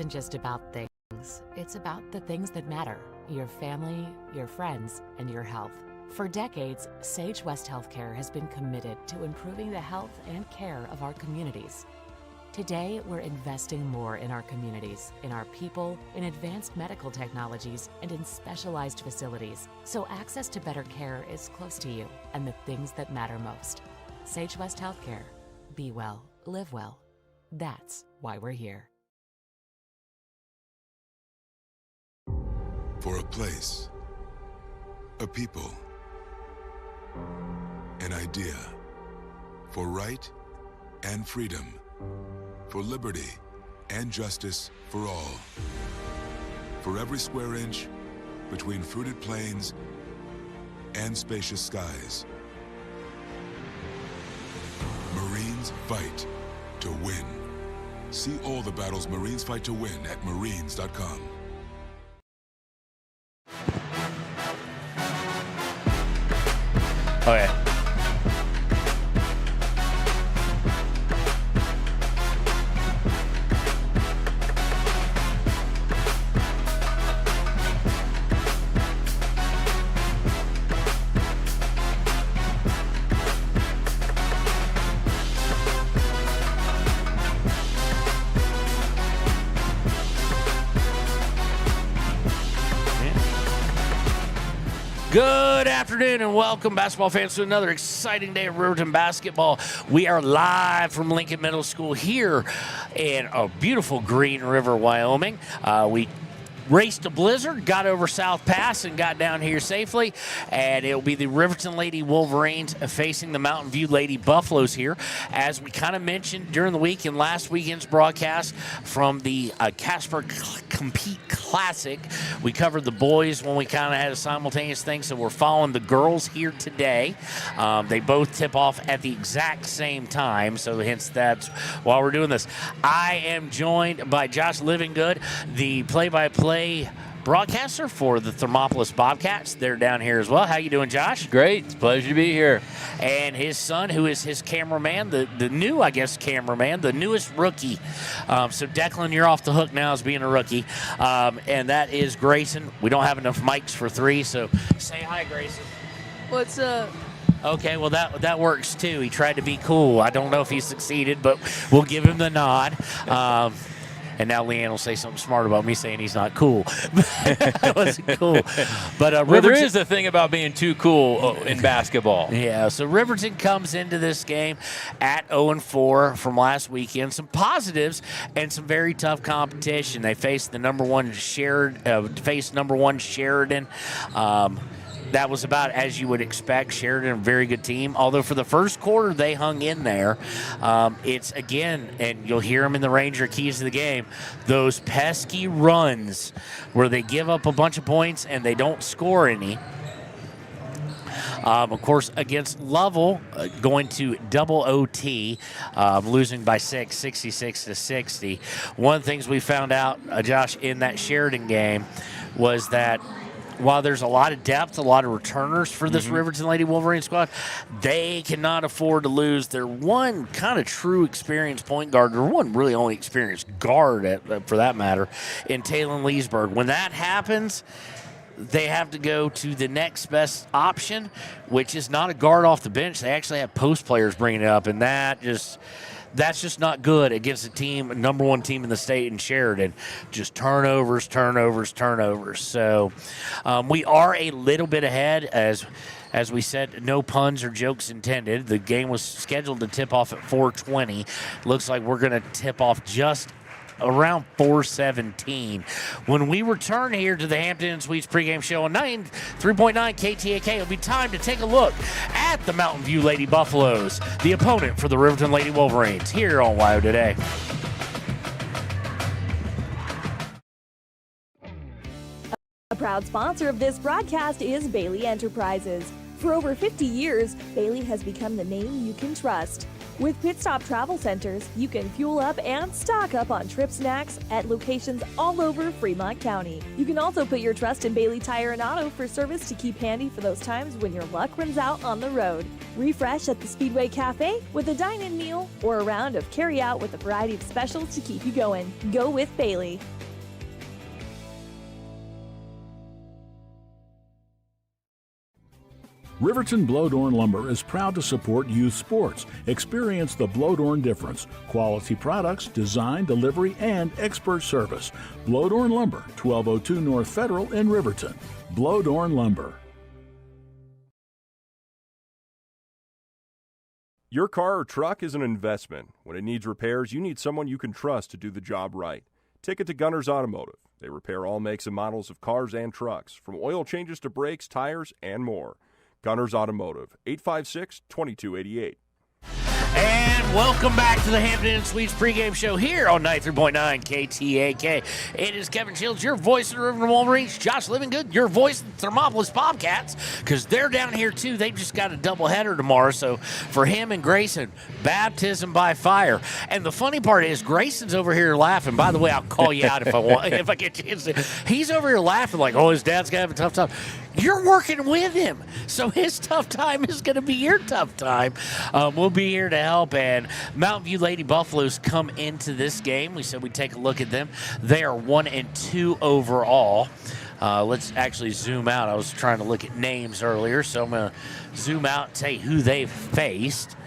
isn't just about things. It's about the things that matter: your family, your friends, and your health. For decades, Sage West Healthcare has been committed to improving the health and care of our communities. Today, we're investing more in our communities, in our people, in advanced medical technologies, and in specialized facilities, so access to better care is close to you and the things that matter most. Sage West Healthcare. Be well, live well. That's why we're here. For a place, a people, an idea, for right and freedom, for liberty and justice for all. For every square inch between fruited plains and spacious skies. Marines fight to win. See all the battles Marines fight to win at marines.com. Okay. Good afternoon and welcome, basketball fans, to another exciting day of Riverton basketball. We are live from Lincoln Middle School here in a beautiful Green River, Wyoming. We raced a blizzard, got over South Pass, and got down here safely. And it'll be the Riverton Lady Wolverines facing the Mountain View Lady Buffaloes here. As we kind of mentioned during the week in last weekend's broadcast from the Casper Compete Classic, we covered the boys when we kind of had a simultaneous thing, so we're following the girls here today. They both tip off at the exact same time, so hence that's why we're doing this. I am joined by Josh Livingood, the play-by-play broadcaster for the Thermopolis Bobcats. They're down here as well. How you doing, Josh? Great. It's a pleasure to be here. And his son, who is his cameraman, the new, I guess, cameraman, the newest rookie. So, Declan, you're off the hook now as being a rookie. And that is Grayson. We don't have enough mics for three, so say hi, Grayson. What's up? Okay, well, that works, too. He tried to be cool. I don't know if he succeeded, but we'll give him the nod. And now Leanne will say something smart about me saying he's not cool. That wasn't cool. But well, there is a thing about being too cool in basketball. Yeah, so Riverton comes into this game at 0-4 from last weekend. Some positives and some very tough competition. They faced the number one Sheridan. That was about as you would expect. Sheridan, a very good team. Although for the first quarter, they hung in there. It's, again, and you'll hear them in the Ranger keys of the game, those pesky runs where they give up a bunch of points and they don't score any. Of course, against Lovell, going to double OT, losing by 66-60. One of the things we found out, Josh, in that Sheridan game was that while there's a lot of depth, a lot of returners for this Riverton Lady Wolverine squad, they cannot afford to lose their one kind of true experienced point guard, or one really only experienced guard, for that matter, in Talon Leesburg. When that happens, they have to go to the next best option, which is not a guard off the bench. They actually have post players bringing it up, and that's just not good against a team, number one team in the state in Sheridan. Just turnovers. So we are a little bit ahead, as we said, no puns or jokes intended. The game was scheduled to tip off at 4:20. Looks like we're going to tip off just around 4:17. When we return here to the Hampton Inn Suites pregame show on 3.9 KTAK, it'll be time to take a look at the Mountain View Lady Buffaloes, the opponent for the Riverton Lady Wolverines, here on WyoToday. A proud sponsor of this broadcast is Bailey Enterprises. For over 50 years, Bailey has become the name you can trust. With Pit Stop Travel Centers, you can fuel up and stock up on trip snacks at locations all over Fremont County. You can also put your trust in Bailey Tire and Auto for service to keep handy for those times when your luck runs out on the road. Refresh at the Speedway Cafe with a dine-in meal or a round of carry-out with a variety of specials to keep you going. Go with Bailey. Riverton Blowdorn Lumber is proud to support youth sports. Experience the Blowdorn difference. Quality products, design, delivery, and expert service. Blowdorn Lumber, 1202 North Federal in Riverton. Blowdorn Lumber. Your car or truck is an investment. When it needs repairs, you need someone you can trust to do the job right. Take it to Gunner's Automotive. They repair all makes and models of cars and trucks, from oil changes to brakes, tires, and more. Gunners Automotive, 856-2288. And welcome back to the Hampton Inn Suites pregame show here on 93.9 KTAK. It is Kevin Shields, your voice of the Riverton Wolverines. Josh Livingood, your voice of the Thermopolis Bobcats, because they're down here too. They've just got a doubleheader tomorrow. So for him and Grayson, baptism by fire. And the funny part is Grayson's over here laughing. By the way, I'll call you out if I want, if I get a chance to. He's over here laughing like, oh, his dad's gonna have a tough time. You're working with him, so his tough time is going to be your tough time. We'll be here to help, and Mountain View Lady Buffaloes come into this game. We said we'd take a look at them. They are 1-2 overall. Let's actually zoom out. I was trying to look at names earlier, so I'm going to zoom out and tell you who they've faced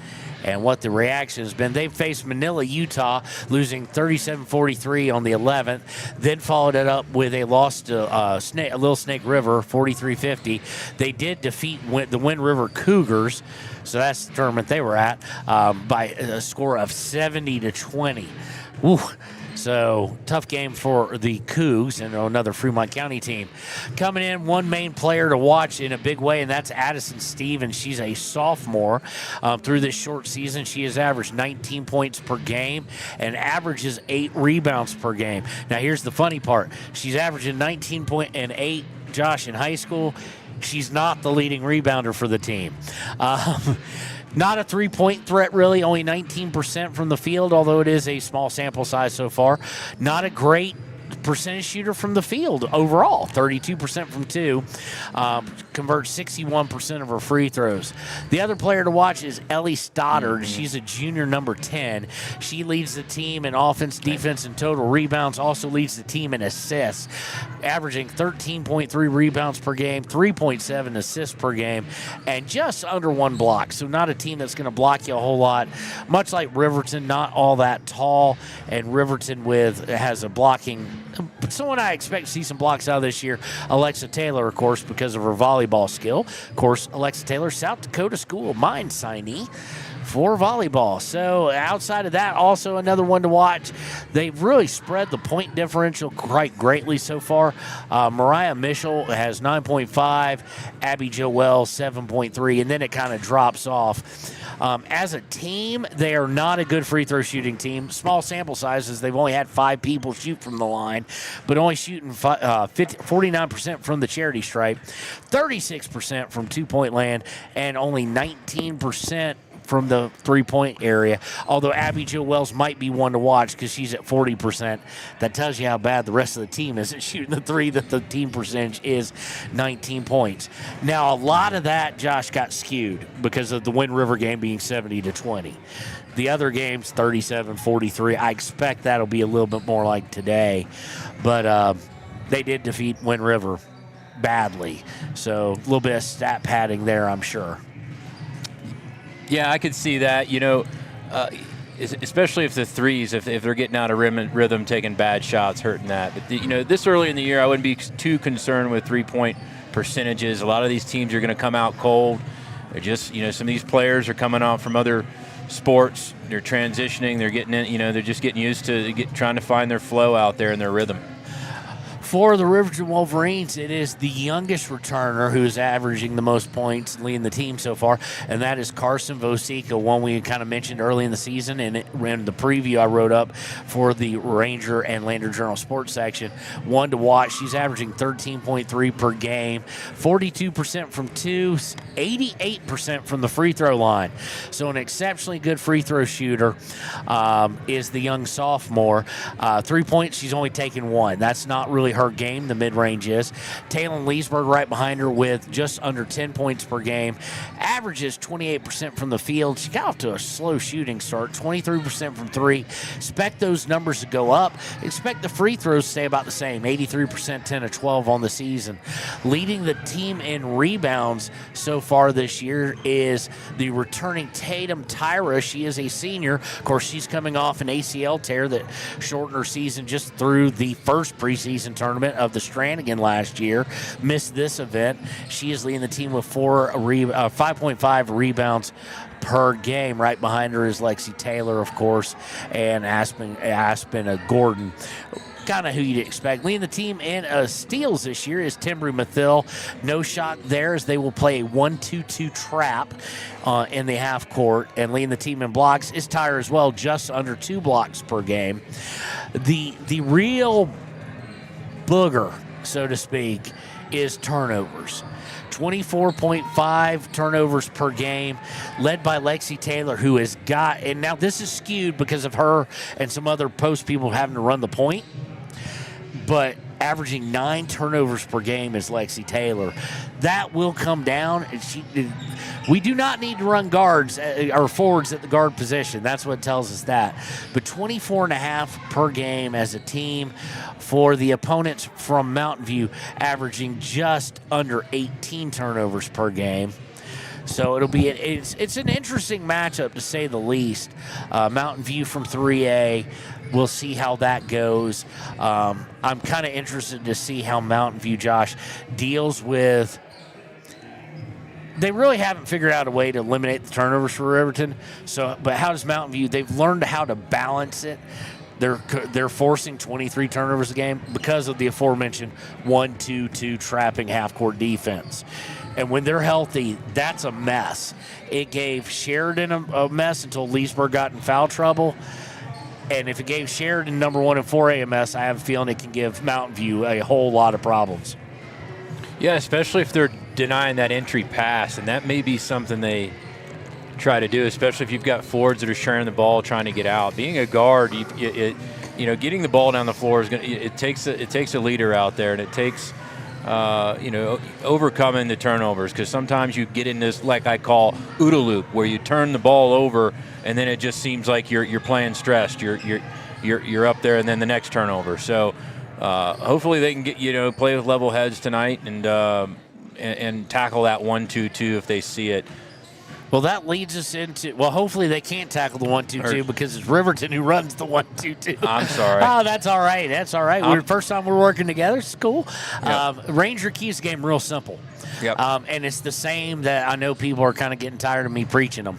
and what the reaction has been. They've faced Manila, Utah, losing 37-43 on the 11th, then followed it up with a loss to Little Snake River, 43-50. They did defeat the Wind River Cougars, so that's the tournament they were at, by a score of 70-20. Woo. So, tough game for the Cougs and another Fremont County team. Coming in, one main player to watch in a big way, and that's Addison Stevens. She's a sophomore. Through this short season, she has averaged 19 points per game and averages 8 rebounds per game. Now, here's the funny part. She's averaging 19 points and 8, Josh, in high school. She's not the leading rebounder for the team. Not a three-point threat, really, only 19% from the field, although it is a small sample size so far. Not a great percentage shooter from the field overall, 32% from 2. Converts 61% of her free throws. The other player to watch is Ellie Stoddard. She's a junior, number 10. She leads the team in offense, defense, and total rebounds, also leads the team in assists, averaging 13.3 rebounds per game, 3.7 assists per game, and just under 1 block. So not a team that's going to block you a whole lot. Much like Riverton, not all that tall, and Riverton has a blocking. But someone I expect to see some blocks out of this year, Alexa Taylor, of course, because of her volleyball skill. Of course, Alexa Taylor, South Dakota School of Mines signee for volleyball. So outside of that, also another one to watch. They've really spread the point differential quite greatly so far. Mariah Mitchell has 9.5, Abby Joel 7.3, and then it kind of drops off. As a team, they are not a good free throw shooting team. Small sample sizes. They've only had 5 people shoot from the line, but only shooting 49% from the charity stripe, 36% from two-point land, and only 19% from the three-point area, although Abby Jo Wells might be one to watch because she's at 40%. That tells you how bad the rest of the team is at shooting the three, that the team percentage is 19 points. Now, a lot of that, Josh, got skewed because of the Wind River game being 70-20. The other games, 37-43. I expect that'll be a little bit more like today, but they did defeat Wind River badly, so a little bit of stat padding there, I'm sure. Yeah, I could see that, especially if the threes, if they're getting out of rhythm, taking bad shots, hurting that. But, this early in the year, I wouldn't be too concerned with three-point percentages. A lot of these teams are going to come out cold. They're just, some of these players are coming out from other sports. They're transitioning. They're getting in, they're just getting used to trying to find their flow out there and their rhythm. For the Riverton Wolverines, it is the youngest returner who is averaging the most points and leading the team so far, and that is Carson Vosica, one we kind of mentioned early in the season, and in the preview I wrote up for the Ranger and Lander Journal Sports section. One to watch. She's averaging 13.3 per game, 42% from 2, 88% from the free throw line. So an exceptionally good free throw shooter is the young sophomore. 3 points, she's only taken 1. That's not really her per game, the mid-range is. Taylor Leesburg right behind her with just under 10 points per game. Averages 28% from the field. She got off to a slow shooting start, 23% from three. Expect those numbers to go up. Expect the free throws to stay about the same, 83%, 10 of 12 on the season. Leading the team in rebounds so far this year is the returning Tatum Tyra. She is a senior. Of course, she's coming off an ACL tear that shortened her season just through the first preseason tournament of the Stranigan last year. Missed this event. She is leading the team with 5.5 rebounds per game. Right behind her is Lexi Taylor, of course, and Aspen Gordon. Kind of who you'd expect. Leading the team in steals this year is Timbry Mathil. No shot there as they will play a 1-2-2 trap in the half court. And leading the team in blocks is Tyra as well, just under 2 blocks per game. The real booger, so to speak, is turnovers. 24.5 turnovers per game, led by Lexi Taylor, who has got, and now this is skewed because of her and some other post people having to run the point, but averaging 9 turnovers per game is Lexi Taylor. That will come down. We do not need to run guards or forwards at the guard position. That's what tells us that. But 24.5 per game as a team for the opponents from Mountain View, averaging just under 18 turnovers per game. So it's an interesting matchup, to say the least. Mountain View from 3A. We'll see how that goes. I'm kind of interested to see how Mountain View, Josh, deals with. They really haven't figured out a way to eliminate the turnovers for Riverton. But how does Mountain View? They've learned how to balance it. They're forcing 23 turnovers a game because of the aforementioned 1-2-2 trapping half-court defense. And when they're healthy, that's a mess. It gave Sheridan a mess until Leesburg got in foul trouble. And if it gave Sheridan number 1 and 4A a mess, I have a feeling it can give Mountain View a whole lot of problems. Yeah, especially if they're denying that entry pass, and that may be something they try to do, especially if you've got forwards that are sharing the ball, trying to get out. Being a guard, getting the ball down the floor it takes a leader out there, and it takes overcoming the turnovers, because sometimes you get in this, like I call OODA loop, where you turn the ball over and then it just seems like you're playing stressed. You're up there, and then the next turnover. So hopefully they can get play with level heads tonight and tackle that 1-2-2 if they see it. Well, that leads us into, hopefully they can't tackle the 1-2-2 because it's Riverton who runs the 1-2-2. I'm sorry. Oh, that's all right. That's all right. First time we're working together. It's cool. Yep. Ranger Keys game, real simple. Yep. And it's the same that I know people are kind of getting tired of me preaching them,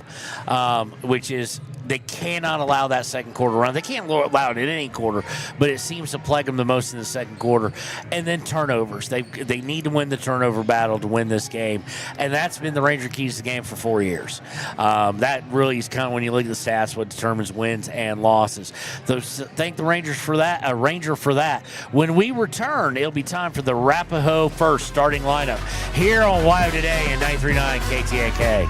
which is they cannot allow that second quarter run. They can't allow it in any quarter, but it seems to plague them the most in the second quarter. And then turnovers. They need to win the turnover battle to win this game, and that's been the Ranger Keys game for 4 years. That really is kind of, when you look at the stats, what determines wins and losses. So thank the Rangers for that. Ranger for that. When we return, it'll be time for the Arapahoe First starting lineup here on WyoToday and 93.9 KTAK.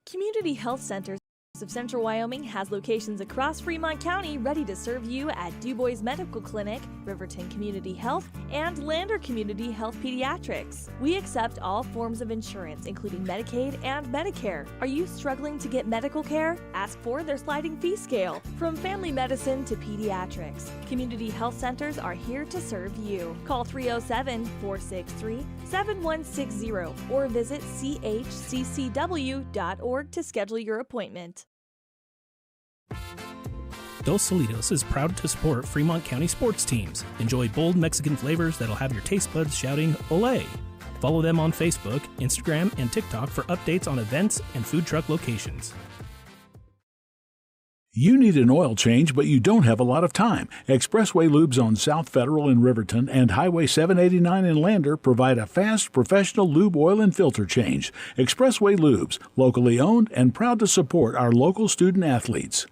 Community Health Centers of Central Wyoming has locations across Fremont County ready to serve you at Du Bois Medical Clinic, Riverton Community Health, and Lander Community Health Pediatrics. We accept all forms of insurance, including Medicaid and Medicare. Are you struggling to get medical care? Ask for their sliding fee scale. From family medicine to pediatrics, Community Health Centers are here to serve you. Call 307-463-7160 or visit chccw.org to schedule your appointment. Dos Solitos is proud to support Fremont County sports teams. Enjoy bold Mexican flavors that'll have your taste buds shouting "Olé!" Follow them on Facebook, Instagram, and TikTok for updates on events and food truck locations. You need an oil change, but you don't have a lot of time. Expressway Lubes on South Federal in Riverton and Highway 789 in Lander provide a fast, professional lube, oil, and filter change. Expressway Lubes, locally owned and proud to support our local student athletes.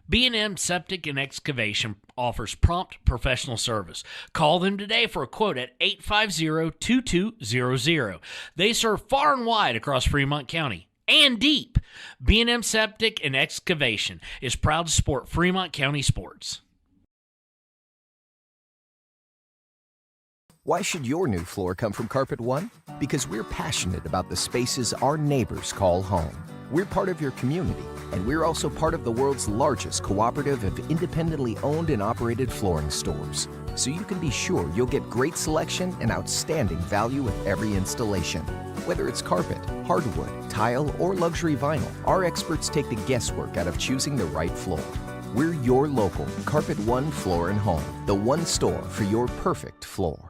B&M Septic and Excavation offers prompt professional service. Call them today for a quote at 850-2200. They serve far and wide across Fremont County. and deep. B&M Septic and Excavation is proud to support Fremont County sports. Why should your new floor come from Carpet One? Because we're passionate about the spaces our neighbors call home. We're part of your community, and we're also part of the world's largest cooperative of independently owned and operated flooring stores. So you can be sure you'll get great selection and outstanding value with every installation. Whether it's carpet, hardwood, tile, or luxury vinyl, our experts take the guesswork out of choosing the right floor. We're your local Carpet One Floor and Home, the one store for your perfect floor.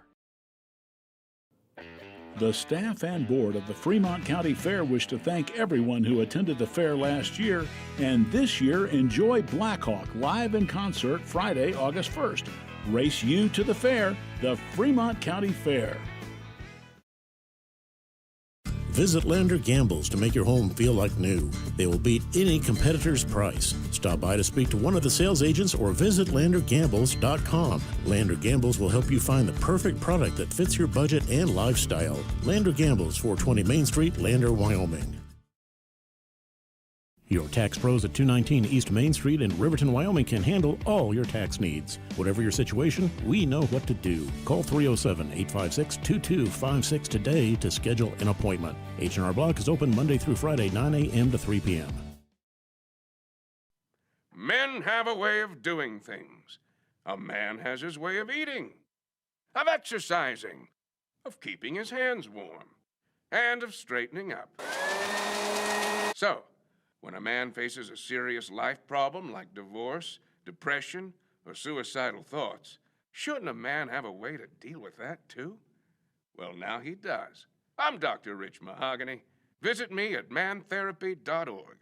The staff and board of the Fremont County Fair wish to thank everyone who attended the fair last year, and this year enjoy Blackhawk live in concert Friday, August 1st. Race you to the fair, the Fremont County Fair. Visit Lander Gambles to make your home feel like new. They will beat any competitor's price. Stop by to speak to one of the sales agents or visit LanderGambles.com. Lander Gambles will help you find the perfect product that fits your budget and lifestyle. Lander Gambles, 420 Main Street, Lander, Wyoming. Your tax pros at 219 East Main Street in Riverton, Wyoming can handle all your tax needs. Whatever your situation, we know what to do. Call 307-856-2256 today to schedule an appointment. H&R Block is open Monday through Friday, 9 a.m. to 3 p.m. Men have a way of doing things. A man has his way of eating, of exercising, of keeping his hands warm, and of straightening up. So, when a man faces a serious life problem like divorce, depression, or suicidal thoughts, shouldn't a man have a way to deal with that too? Well, now he does. I'm Dr. Rich Mahogany. Visit me at mantherapy.org.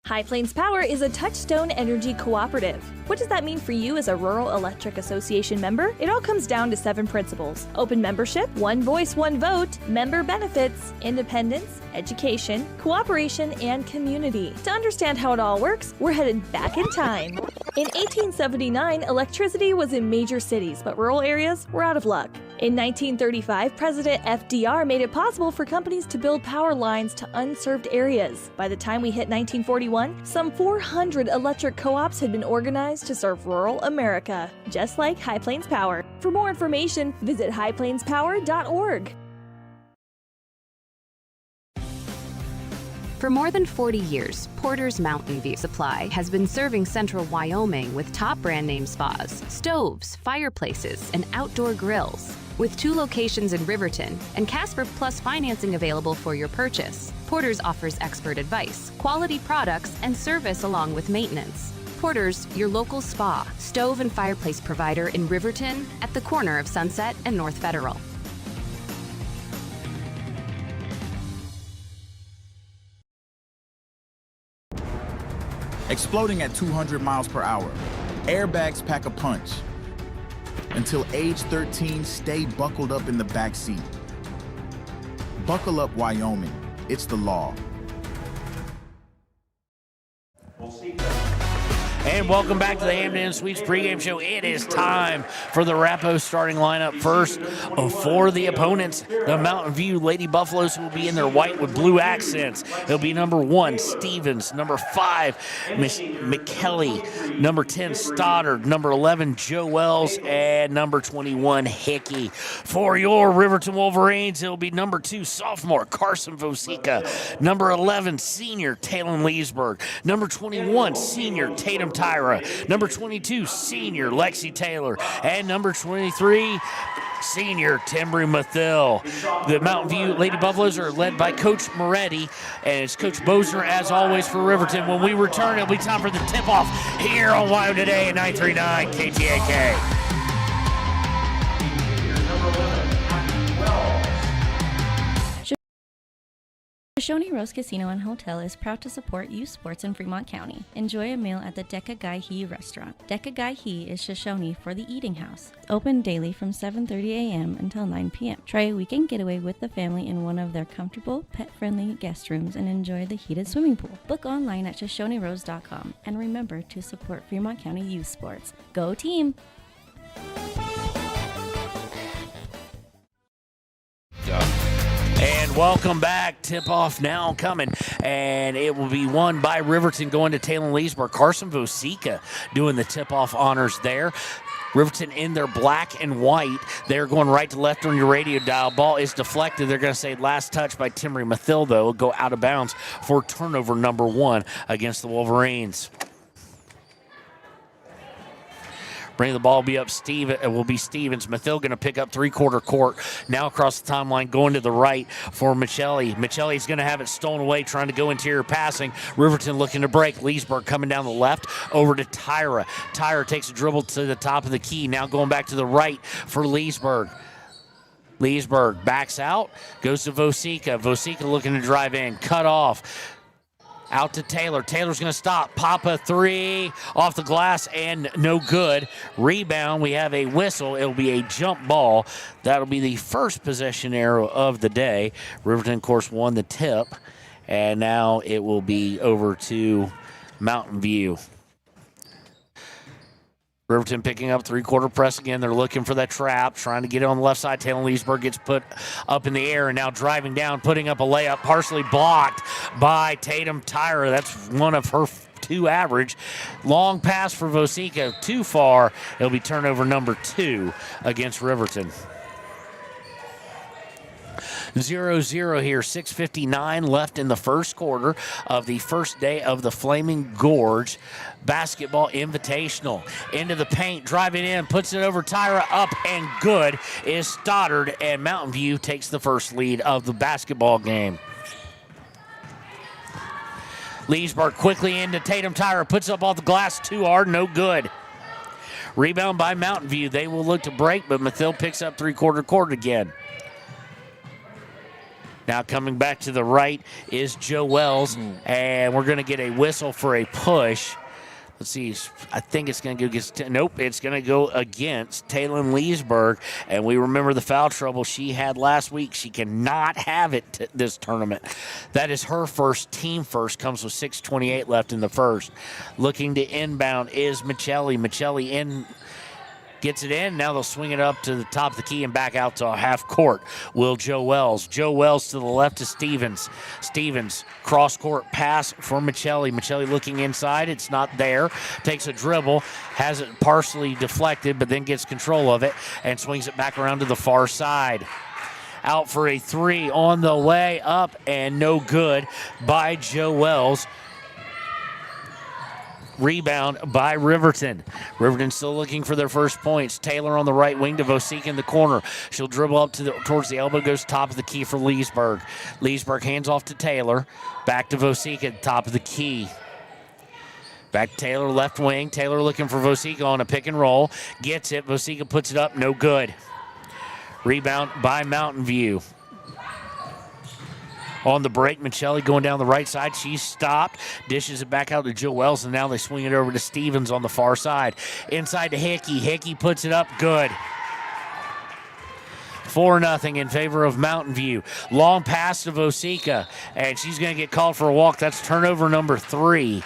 High Plains Power is a Touchstone Energy cooperative. What does that mean for you as a Rural Electric Association member? It all comes down to 7 principles: open membership, one voice, one vote, member benefits, independence, education, cooperation, and community. To understand how it all works, we're headed back in time. In 1879, electricity was in major cities, but rural areas were out of luck. In 1935, President FDR made it possible for companies to build power lines to unserved areas. By the time we hit 1941, some 400 electric co-ops had been organized to serve rural America, just like High Plains Power. For more information, visit highplainspower.org. For more than 40 years, Porter's Mountain View Supply has been serving central Wyoming with top brand name spas, stoves, fireplaces, and outdoor grills. With 2 locations in Riverton and Casper Plus financing available for your purchase, Porter's offers expert advice, quality products, and service along with maintenance. Porter's, your local spa, stove, and fireplace provider in Riverton at the corner of Sunset and North Federal. Exploding at 200 miles per hour. Airbags pack a punch. Until age 13, stay buckled up in the back seat. Buckle up, Wyoming. It's the law. And welcome back to the Hamden Suites pregame show. It is time for the Rappo starting lineup. First, for the opponents, the Mountain View Lady Buffaloes, who will be in their white with blue accents. It'll be number 1, Stevens, number 5, Miss McKelly, number 10, Stoddard, number 11, Joe Wells, and number 21, Hickey. For your Riverton Wolverines, it'll be number 2, sophomore, Carson Vosica, number 11, senior, Talon Leesburg, number 21, senior, Tatum Tyra, number 22, senior, Lexi Taylor, and number 23, senior, Timbri Mathil. The Mountain View Lady Buffaloes are led by Coach Moretti, and it's Coach Bosner, as always, for Riverton. When we return, it'll be time for the tip-off here on WyoToday at 939 KTAK. Shoshone Rose Casino and Hotel is proud to support youth sports in Fremont County. Enjoy a meal at the Deca Gai He restaurant. Deca Gai He is Shoshone for the eating house. Open daily from 7:30 a.m. until 9 p.m. Try a weekend getaway with the family in one of their comfortable, pet-friendly guest rooms and enjoy the heated swimming pool. Book online at ShoshoneRose.com and remember to support Fremont County youth sports. Go team! And And welcome back. Tip-off now coming. And it will be won by Riverton going to Talon Leesburg. Carson Vosica doing the tip-off honors there. Riverton in their black and white. They're going right to left on your radio dial. Ball is deflected. They're going to say last touch by Timmery Mathil, though. Will go out of bounds for turnover number 1 against the Wolverines. Bring the ball be up. It will be Stevens. Mathil going to pick up three-quarter court. Now across the timeline, going to the right for Michelli. Michelli's going to have it stolen away, trying to go interior passing. Riverton looking to break. Leesburg coming down the left over to Tyra. Tyra takes a dribble to the top of the key. Now going back to the right for Leesburg. Leesburg backs out, goes to Vosica. Vosica looking to drive in. Cut off. Out to Taylor. Taylor's going to stop. Papa three off the glass and no good. Rebound. We have a whistle. It'll be a jump ball. That'll be the first possession arrow of the day. Riverton, of course, won the tip. And now it will be over to Mountain View. Riverton picking up three-quarter press again. They're looking for that trap, trying to get it on the left side. Talon Leesburg gets put up in the air and now driving down, putting up a layup, partially blocked by Tatum Tyra. That's one of her 2 average. Long pass for Vosica, too far. It'll be turnover number 2 against Riverton. 0-0 here, 6:59 left in the first quarter of the first day of the Flaming Gorge Basketball Invitational. Into the paint, driving in, puts it over Tyra, up and good is Stoddard, and Mountain View takes the first lead of the basketball game. Leesburg quickly into Tatum Tyra, puts up off the glass, too hard, no good. Rebound by Mountain View. They will look to break, but Mathil picks up three-quarter court again. Now coming back to the right is Joe Wells, and we're going to get a whistle for a push. Let's see. I think it's going to go against. Nope, it's going to go against Talon Leesburg, and we remember the foul trouble she had last week. She cannot have it this tournament. That is her first, team first. Comes with 6:28 left in the first. Looking to inbound is Michelli. Michelli in. Gets it in. Now they'll swing it up to the top of the key and back out to half court. Will Joe Wells. Joe Wells to the left to Stevens. Stevens, cross-court pass for Michelli. Michelli looking inside. It's not there. Takes a dribble. Has it partially deflected, but then gets control of it and swings it back around to the far side. Out for a three on the way up and no good by Joe Wells. Rebound by Riverton. Riverton still looking for their first points. Taylor on the right wing to Vosica in the corner. She'll dribble up towards the elbow, goes top of the key for Leesburg. Leesburg hands off to Taylor. Back to Vosica at the top of the key. Back to Taylor, left wing. Taylor looking for Vosica on a pick and roll. Gets it. Vosica puts it up. No good. Rebound by Mountain View. On the break, Michelli going down the right side. She's stopped. Dishes it back out to Joe Wells, and now they swing it over to Stevens on the far side. Inside to Hickey. Hickey puts it up. Good. 4-0 in favor of Mountain View. Long pass to Vosica, and she's going to get called for a walk. That's turnover number 3.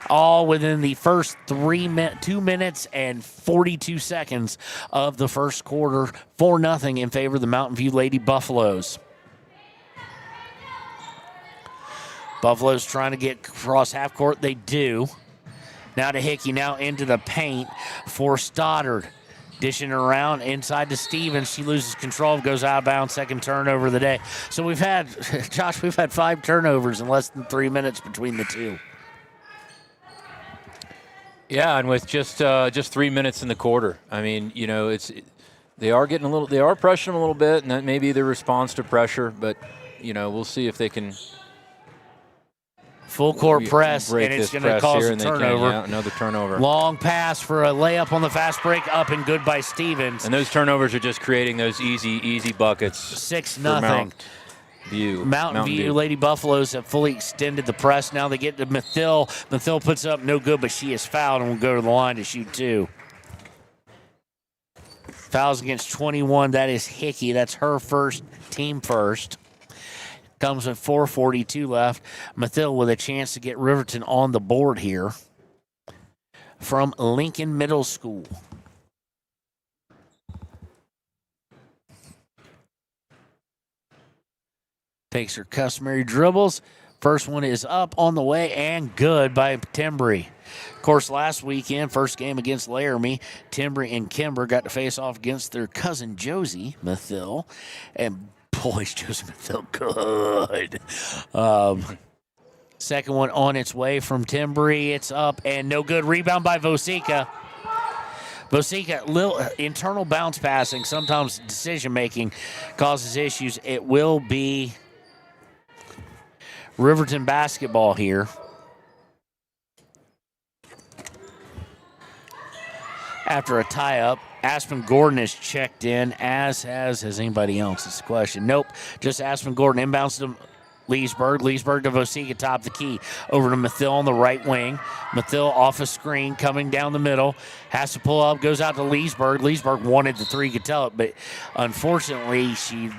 All within the first 2 minutes and 42 seconds of the first quarter. 4-0 in favor of the Mountain View Lady Buffaloes. Buffalo's trying to get across half court. They do. Now to Hickey. Now into the paint for Stoddard. Dishing around inside to Stevens. She loses control. Goes out of bounds. Second turnover of the day. So we've had 5 turnovers in less than 3 minutes between the two. Yeah, and with just 3 minutes in the quarter. I mean, you know, they are pressuring them a little bit, and that may be their response to pressure. But you know, we'll see if they can. Full court press, and it's going to cause a turnover. Another turnover. Long pass for a layup on the fast break, up and good by Stevens. And those turnovers are just creating those easy buckets. 6-0. Mountain View Lady Buffaloes have fully extended the press. Now they get to Mathil. Mathil puts up no good, but she is fouled and will go to the line to shoot 2. Fouls against 21. That is Hickey. That's her first, team first. Comes with 4:42 left. Mathil with a chance to get Riverton on the board here from Lincoln Middle School. Takes her customary dribbles. First one is up on the way and good by Timbry. Of course, last weekend, first game against Laramie, Timbry and Kimber got to face off against their cousin Josie Mathill. And boys, Josie Mathill, good. Second one on its way from Timbry. It's up and no good. Rebound by Vosika. Vosika, little internal bounce passing, sometimes decision-making causes issues. It will be Riverton basketball here. After a tie-up, Aspen Gordon is checked in, as has anybody else. It's a question. Nope, just Aspen Gordon inbounds to Leesburg. Leesburg to Vosika, top of the key. Over to Mathill on the right wing. Mathill off a screen, coming down the middle. Has to pull up, goes out to Leesburg. Leesburg wanted the three, could tell it, but unfortunately she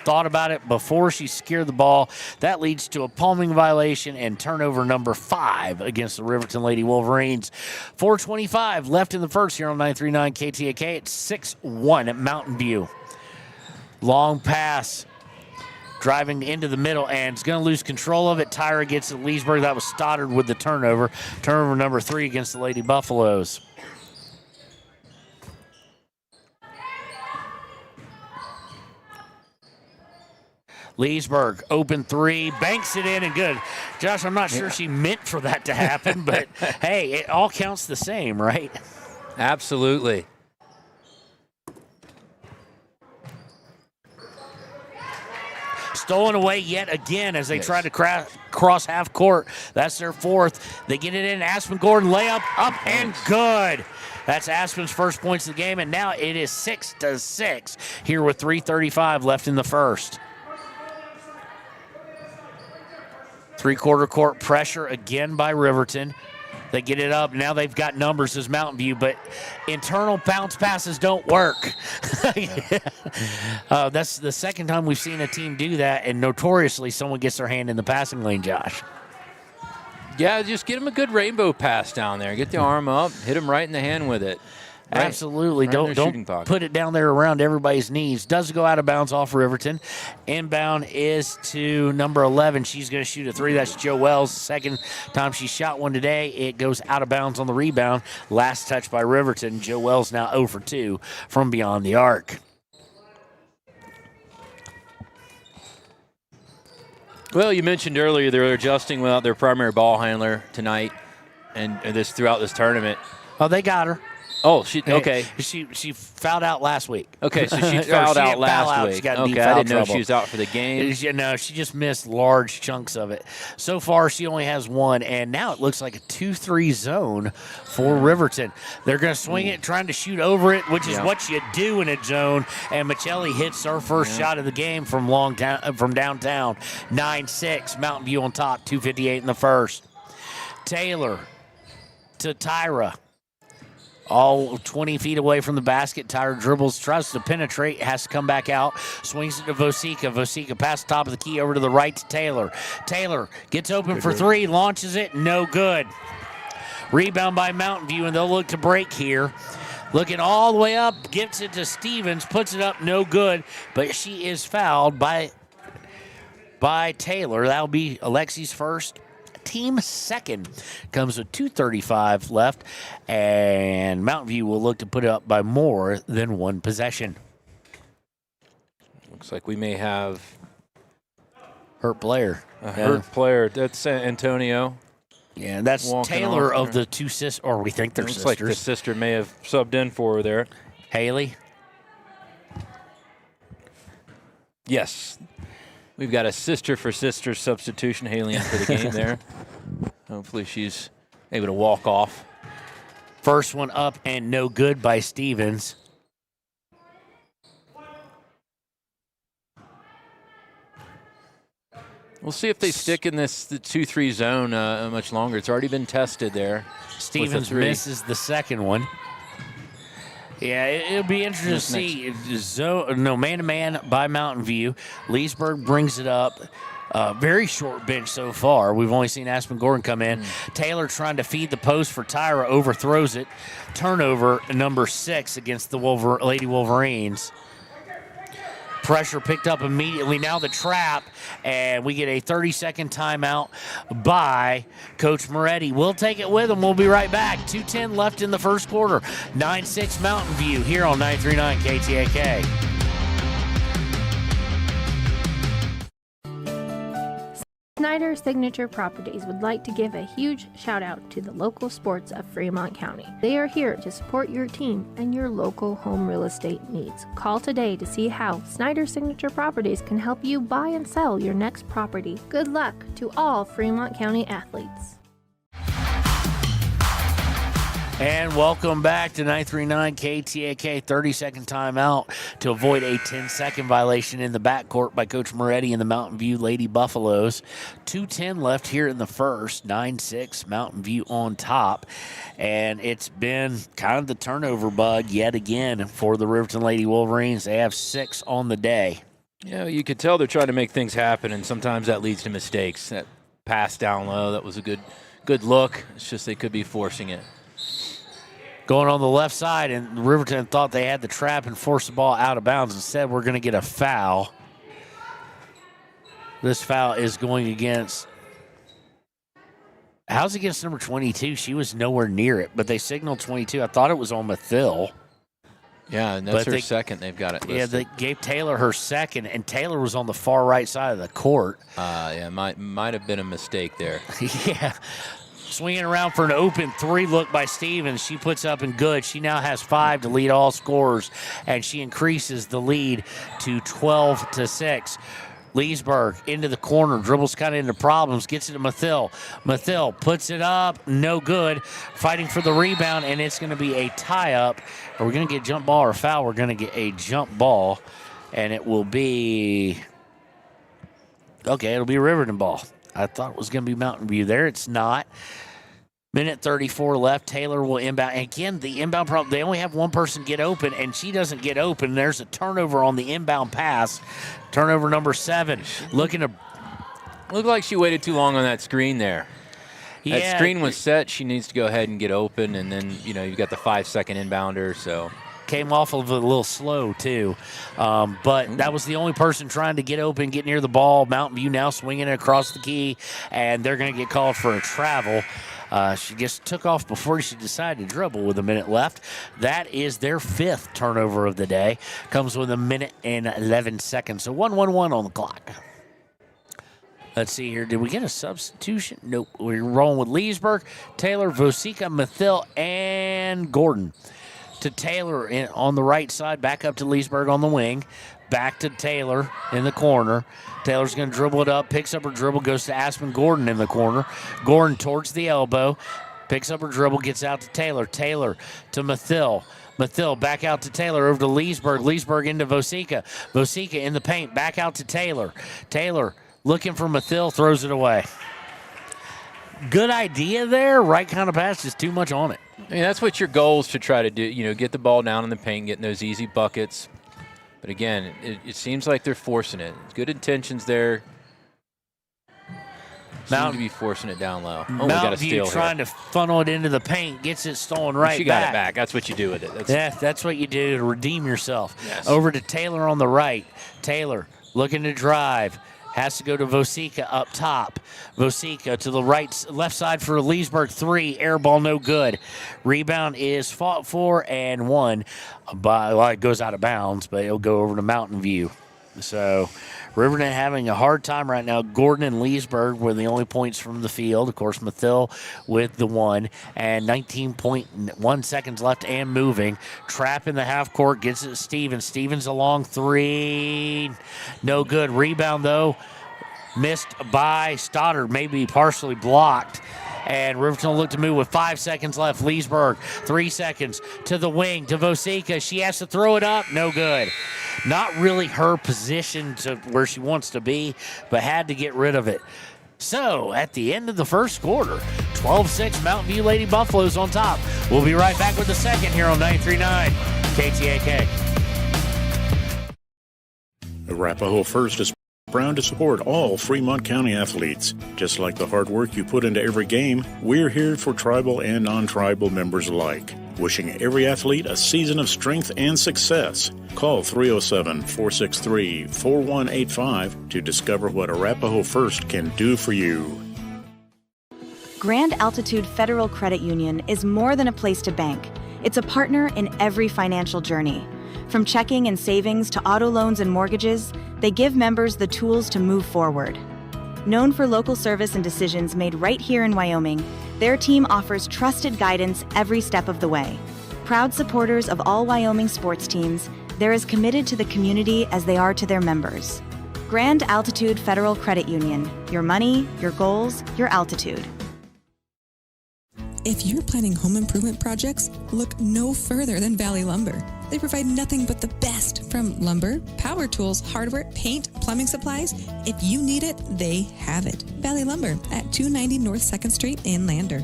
thought about it before she secured the ball. That leads to a palming violation and turnover number 5 against the Riverton Lady Wolverines. 4:25 left in the first here on 939 KTAK. It's 6-1 at Mountain View. Long pass. Driving into the middle, and is going to lose control of it. Tyra gets it. Leesburg. That was Stoddard with the turnover. Turnover number 3 against the Lady Buffaloes. Leesburg, open 3, banks it in and good. Josh, I'm not sure she meant for that to happen, but hey, it all counts the same, right? Absolutely. Stolen away yet again as they try to cross half court. That's their 4th. They get it in. Aspen Gordon layup up and good. That's Aspen's first points of the game, and now it is 6-6 here with 3:35 left in the first. Three-quarter court pressure again by Riverton. They get it up. Now they've got numbers as Mountain View, but internal bounce passes don't work. That's the second time we've seen a team do that, and notoriously someone gets their hand in the passing lane, Josh. Yeah, just get him a good rainbow pass down there. Get the arm up, hit him right in the hand with it. Right. Absolutely. Don't put it down there around everybody's knees. Does go out of bounds off Riverton. Inbound is to number 11. She's going to shoot a 3. That's Joe Wells. Second time she shot one today. It goes out of bounds on the rebound. Last touch by Riverton. Joe Wells now 0 for 2 from beyond the arc. Well, you mentioned earlier they're adjusting without their primary ball handler tonight and this throughout this tournament. Oh, they got her. Oh, okay. She fouled out last week. Okay, so she fouled out last week. She got okay, I didn't know she was out for the game. No, she just missed large chunks of it. So far, she only has 1, and now it looks like a 2-3 zone for Riverton. They're going to swing it, trying to shoot over it, which is what you do in a zone, and Michelli hits her first shot of the game from downtown. 9-6, Mountain View on top, 2:58 in the first. Taylor to Tyra. All 20 feet away from the basket. Tyra dribbles, tries to penetrate, has to come back out. Swings it to Vosika. Vosika past the top of the key over to the right to Taylor. Taylor gets open for 3, launches it, no good. Rebound by Mountain View, and they'll look to break here. Looking all the way up, gets it to Stevens, puts it up, no good. But she is fouled by Taylor. That'll be Alexi's first. Team second. Comes with 2:35 left, and Mountain View will look to put it up by more than 1 possession. Looks like we may have hurt player. Hurt player. That's Antonio. Yeah, that's Taylor of the 2 sisters, or we think they're Looks sisters. like the sister may have subbed in for her there. Haley? Yes. We've got a sister for sister substitution, Haley, in for the game there. Hopefully she's able to walk off. First one up and no good by Stevens. We'll see if they stick in the 2-3 zone much longer. It's already been tested there. Stevens misses the second one. Yeah, it'll be interesting to see. Man-to-man by Mountain View. Leesburg brings it up. Very short bench so far. We've only seen Aspen Gordon come in. Taylor trying to feed the post for Tyra, overthrows it. Turnover number 6 against the Lady Wolverines. Pressure picked up immediately. Now the trap, and we get a 30-second timeout by Coach Moretti. We'll take it with him. We'll be right back. 2:10 left in the first quarter. 9-6 Mountain View here on 939 KTAK. Snyder Signature Properties would like to give a huge shout out to the local sports of Fremont County. They are here to support your team and your local home real estate needs. Call today to see how Snyder Signature Properties can help you buy and sell your next property. Good luck to all Fremont County athletes. And welcome back to 939 KTAK. 30-second timeout to avoid a 10-second violation in the backcourt by Coach Moretti and the Mountain View Lady Buffaloes. 2:10 left here in the first. 9-6 Mountain View on top. And it's been kind of the turnover bug yet again for the Riverton Lady Wolverines. They have 6 on the day. Yeah, you could tell they're trying to make things happen, and sometimes that leads to mistakes. That pass down low, that was a good look. It's just they could be forcing it. Going on the left side, and Riverton thought they had the trap and forced the ball out of bounds. Instead, we're going to get a foul. This foul is going against, how's against number 22? She was nowhere near it, but they signaled 22. I thought it was on Mathil. Yeah, and that's her second. They've got it listed. Yeah, they gave Taylor her second, and Taylor was on the far right side of the court. Yeah, might have been a mistake there. Yeah. Swinging around for an open 3 look by Stevens. She puts up and good. She now has 5 to lead all scorers, and she increases the lead to 12-6. Leesburg into the corner, dribbles kind of into problems, gets it to Mathil. Mathil puts it up, no good. Fighting for the rebound, and it's going to be a tie-up. Are we going to get a jump ball or a foul? We're going to get a jump ball, and it will be, okay, it'll be a Riverton ball. I thought it was going to be Mountain View there. It's not. Minute 34 left. Taylor will inbound. And again, the inbound problem, they only have one person get open, and she doesn't get open. There's a turnover on the inbound pass. Turnover number 7. Looking to. Looked like she waited too long on that screen there. Yeah. That screen was set. She needs to go ahead and get open, and then, you've got the 5-second inbounder, so. Came off of it a little slow, too. But that was the only person trying to get open, get near the ball. Mountain View now swinging it across the key, and they're going to get called for a travel. She just took off before she decided to dribble with a minute left. That is their 5th turnover of the day. Comes with a minute and 11 seconds. So 1-1-1 on the clock. Let's see here. Did we get a substitution? Nope. We're rolling with Leesburg, Taylor, Vosica, Mathil, and Gordon. To Taylor on the right side, back up to Leesburg on the wing. Back to Taylor in the corner. Taylor's going to dribble it up, picks up her dribble, goes to Aspen Gordon in the corner. Gordon towards the elbow, picks up her dribble, gets out to Taylor. Taylor to Mathil. Mathil back out to Taylor, over to Leesburg. Leesburg into Vosica. Vosica in the paint, back out to Taylor. Taylor looking for Mathil, throws it away. Good idea there. Right kind of pass, just too much on it. I mean, that's what your goal is to try to do, get the ball down in the paint, getting those easy buckets. But again, it seems like they're forcing it. Good intentions there. Seem to be forcing it down low. Oh, we got a steal here. Trying to funnel it into the paint, gets it stolen right back. She got it back. That's what you do with it. That's what you do to redeem yourself. Yes. Over to Taylor on the right. Taylor looking to drive. Has to go to Vosica up top. Vosica to the left side for Leesburg 3. Air ball no good. Rebound is fought for and won by, it goes out of bounds, but it'll go over to Mountain View. So Riverton having a hard time right now. Gordon and Leesburg were the only points from the field. Of course, Mathil with the 1. And 19.1 seconds left and moving. Trap in the half court. Gets it to Stevens. Stevens a long 3. No good. Rebound, though, missed by Stoddard. Maybe partially blocked. And Riverton will look to move with 5 seconds left. Leesburg, 3 seconds to the wing, to Vosica. She has to throw it up. No good. Not really her position to where she wants to be, but had to get rid of it. So, at the end of the first quarter, 12-6 Mountain View Lady Buffaloes on top. We'll be right back with the second here on 939 KTAK. Arapahoe First is proud to support all Fremont County athletes. Just like the hard work you put into every game, we're here for tribal and non-tribal members alike. Wishing every athlete a season of strength and success. Call 307-463-4185 to discover what Arapahoe First can do for you. Grand Altitude Federal Credit Union is more than a place to bank. It's a partner in every financial journey. From checking and savings to auto loans and mortgages, they give members the tools to move forward. Known for local service and decisions made right here in Wyoming, their team offers trusted guidance every step of the way. Proud supporters of all Wyoming sports teams, they're as committed to the community as they are to their members. Grand Altitude Federal Credit Union. Your money, your goals, your altitude. If you're planning home improvement projects, look no further than Valley Lumber. They provide nothing but the best from lumber, power tools, hardware, paint, plumbing supplies. If you need it, they have it. Valley Lumber at 290 North 2nd Street in Lander.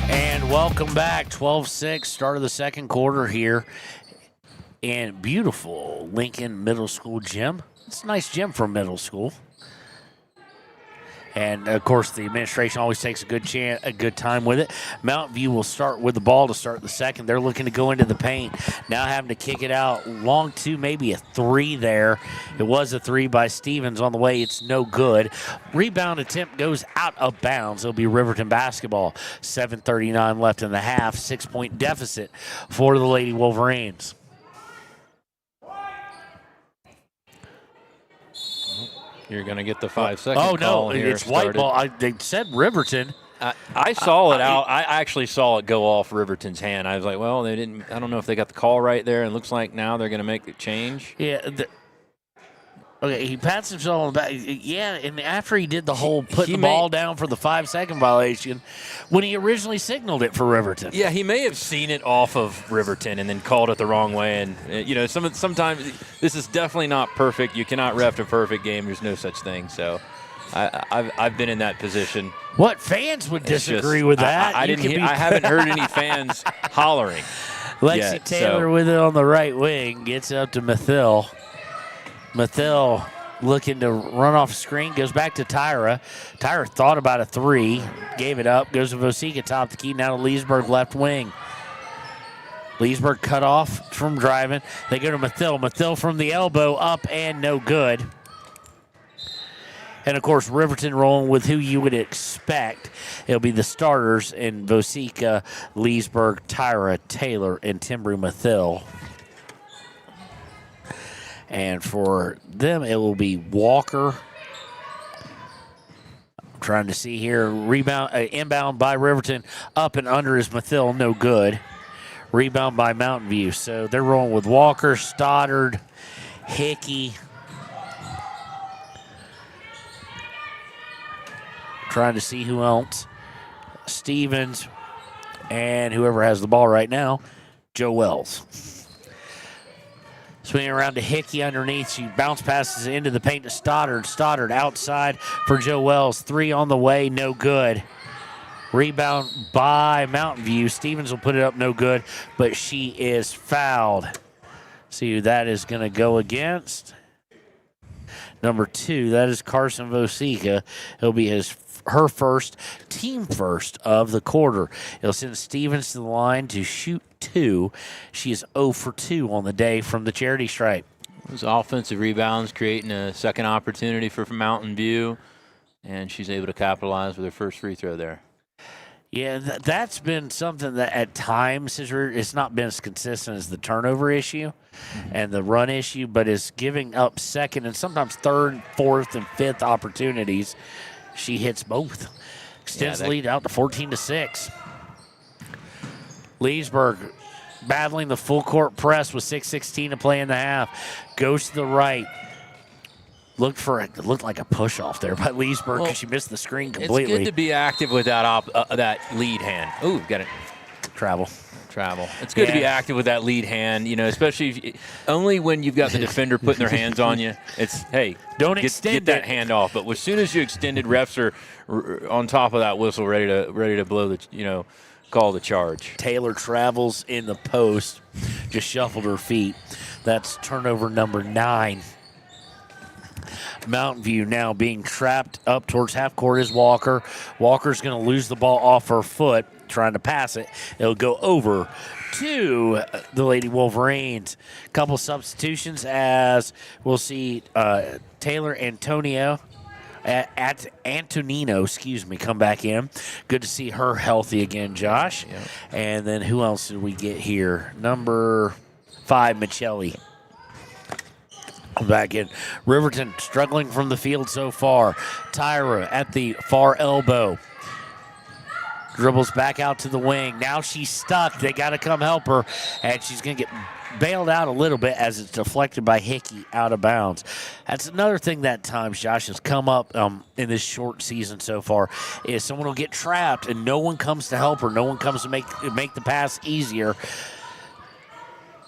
And welcome back. 12-6, start of the second quarter here in beautiful Lincoln Middle School gym. It's a nice gym for middle school. And, of course, the administration always takes a good time with it. Mountain View will start with the ball to start the second. They're looking to go into the paint. Now having to kick it out. Long two, maybe a three there. It was a three by Stevens on the way. It's no good. Rebound attempt goes out of bounds. It'll be Riverton basketball. 7:39 left in the half. 6-point deficit for the Lady Wolverines. You're going to get the 5-second call here. It's white ball. They said Riverton. I saw it out. I actually saw it go off Riverton's hand. I was like, well, they didn't. I don't know if they got the call right there. It looks like now they're going to make the change. Yeah. Okay, he pats himself on the back. Yeah, and after he did the whole putting the ball down for the 5-second violation, when he originally signaled it for Riverton. Yeah, he may have seen it off of Riverton and then called it the wrong way. And, sometimes this is definitely not perfect. You cannot ref a perfect game. There's no such thing. So I've been in that position. What fans would disagree with that? I haven't heard any fans hollering. Lexi Taylor with it on the right wing. Gets up to Mathil. Mathil looking to run off screen, goes back to Tyra. Tyra thought about a three, gave it up, goes to Vosika, top the key, now to Leesburg, left wing. Leesburg cut off from driving. They go to Mathil. Mathil from the elbow, up and no good. And, of course, Riverton rolling with who you would expect. It'll be the starters in Vosika, Leesburg, Tyra, Taylor, and Timbru Mathil. And for them, it will be Walker. I'm trying to see here. Rebound, inbound by Riverton. Up and under is Mathil, no good. Rebound by Mountain View. So they're rolling with Walker, Stoddard, Hickey. Trying to see who else. Stevens and whoever has the ball right now, Joe Wells. Swinging around to Hickey underneath. She bounce passes into the paint to Stoddard. Stoddard outside for Joe Wells. Three on the way, no good. Rebound by Mountain View. Stevens will put it up, no good, but she is fouled. See who that is going to go against. Number 2, that is Carson Vosika. It'll be her first, team first of the quarter. It'll send Stevens to the line to shoot 2. She is 0 for 2 on the day from the charity stripe. Those offensive rebounds creating a second opportunity for Mountain View, and she's able to capitalize with her first free throw there. Yeah, that's been something that at times it's not been as consistent as the turnover issue and the run issue, but is giving up second and sometimes third, fourth, and fifth opportunities. She hits both. Extends the lead out to 14-6. Leesburg battling the full court press with 6:16 to play in the half. Goes to the right. Looked like a push off there by Leesburg because she missed the screen completely. It's good to be active with that lead hand. Ooh, got it. Travel. It's good to be active with that lead hand, especially only when you've got the defender putting their hands on you. It's, hey, don't get that hand off. But as soon as you extend it, refs are on top of that whistle, ready to blow call the charge. Taylor travels in the post, just shuffled her feet. That's turnover number 9. Mountain View now being trapped up towards half court is Walker. Walker's going to lose the ball off her foot. trying to pass it. It'll go over to the Lady Wolverines. Couple substitutions as we'll see Taylor Antonino, come back in. Good to see her healthy again, Josh. Yep. And then who else did we get here? Number 5, Michelli. Back in. Riverton struggling from the field so far. Tyra at the far elbow. Dribbles back out to the wing. Now she's stuck. They got to come help her. And she's going to get bailed out a little bit as it's deflected by Hickey out of bounds. That's another thing that times, Josh, has come up in this short season so far, is someone will get trapped and no one comes to help her. No one comes to make the pass easier.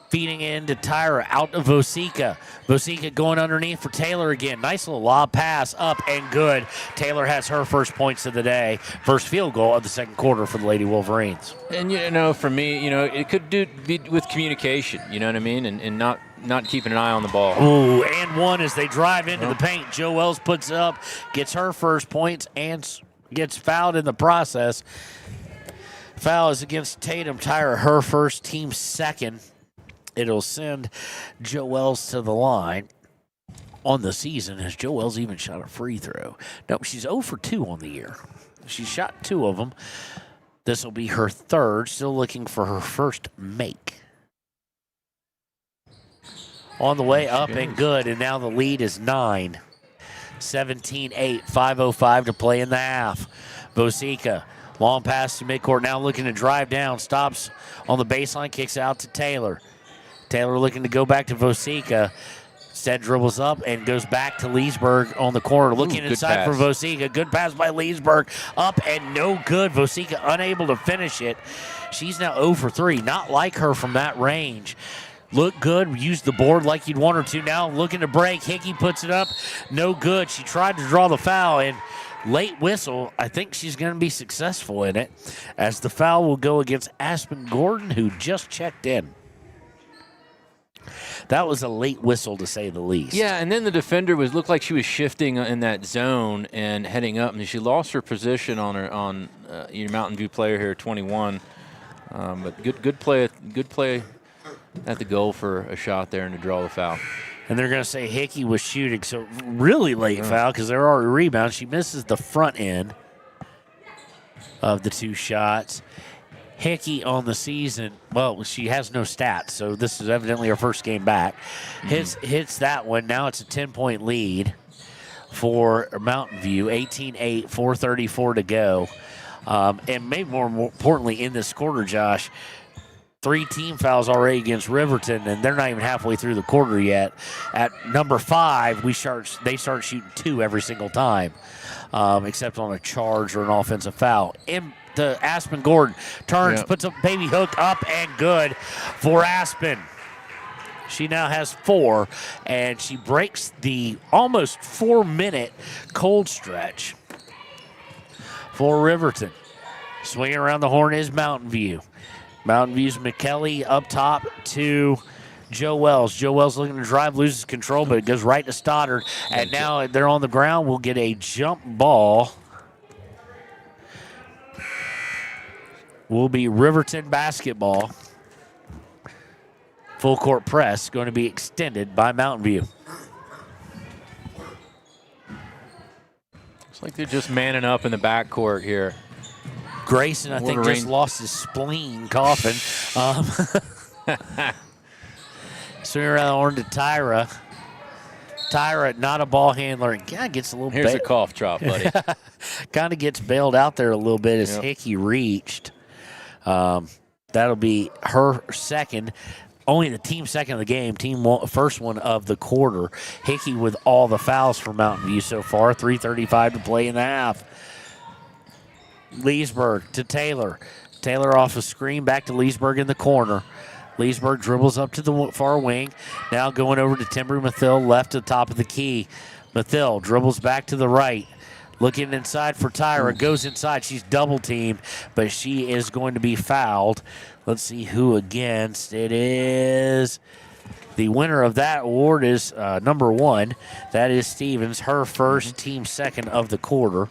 Feeding into Tyra, out of Vosica. Vosica going underneath for Taylor again. Nice little lob pass, up and good. Taylor has her first points of the day. First field goal of the second quarter for the Lady Wolverines. And, for me, it could be with communication, you know what I mean? And not keeping an eye on the ball. Ooh, and one as they drive into the paint. Joe Wells puts it up, gets her first points, and gets fouled in the process. Foul is against Tatum. Tyra, her first, team second. It'll send Joe Wells to the line on the season as Joe Wells even shot a free throw. Nope, she's 0 for 2 on the year. She shot 2 of them. This will be her third, still looking for her first make. On the way up and good, and now the lead is 9. 17-8, 5:05 to play in the half. Vosica, long pass to midcourt, now looking to drive down, stops on the baseline, kicks out to Taylor. Taylor looking to go back to Vosica. Instead dribbles up and goes back to Leesburg on the corner. Looking inside for Vosica. Good pass by Leesburg. Up and no good. Vosica unable to finish it. She's now 0 for 3. Not like her from that range. Look good. Use the board like you'd want her to. Now looking to break. Hickey puts it up. No good. She tried to draw the foul and late whistle. I think she's going to be successful in it as the foul will go against Aspen Gordon, who just checked in. That was a late whistle, to say the least. Yeah, and then the defender looked like she was shifting in that zone and heading up, and she lost her position on your Mountain View player here, 21. But good play at the goal for a shot there and to draw the foul. And they're going to say Hickey was shooting, so really late foul because they're already rebounds. She misses the front end of the 2 shots. Hickey on the season, well, she has no stats, so this is evidently her first game back. Hits that one. Now it's a 10-point lead for Mountain View, 18-8, 4:34 to go. And maybe more importantly in this quarter, Josh, 3 team fouls already against Riverton, and they're not even halfway through the quarter yet. At number 5, they start shooting 2 every single time, except on a charge or an offensive foul. To Aspen Gordon. Turns, puts a baby hook up and good for Aspen. She now has 4, and she breaks the almost 4-minute cold stretch for Riverton. Swinging around the horn is Mountain View. Mountain View's McKelly up top to Joe Wells. Joe Wells looking to drive, loses control, but it goes right to Stoddard. And now they're on the ground. We'll get a jump ball. Will be Riverton basketball. Full court press going to be extended by Mountain View. It's like they're just manning up in the backcourt here. Grayson, I think, just lost his spleen coughing. Swing around the horn to Tyra. Tyra, not a ball handler, and kind of gets a little Here's a cough drop, buddy. Kind of gets bailed out there a little bit as Hickey reached. That'll be her second, only the team second of the game, first one of the quarter. Hickey with all the fouls for Mountain View so far, 3:35 to play in the half. Leesburg to Taylor. Taylor off a screen, back to Leesburg in the corner. Leesburg dribbles up to the far wing. Now going over to Timber Mathill, left to the top of the key. Mathill dribbles back to the right. Looking inside for Tyra. Goes inside. She's double teamed, but she is going to be fouled. Let's see who against. It is the winner of that award is number 1. That is Stevens, her first, team second of the quarter.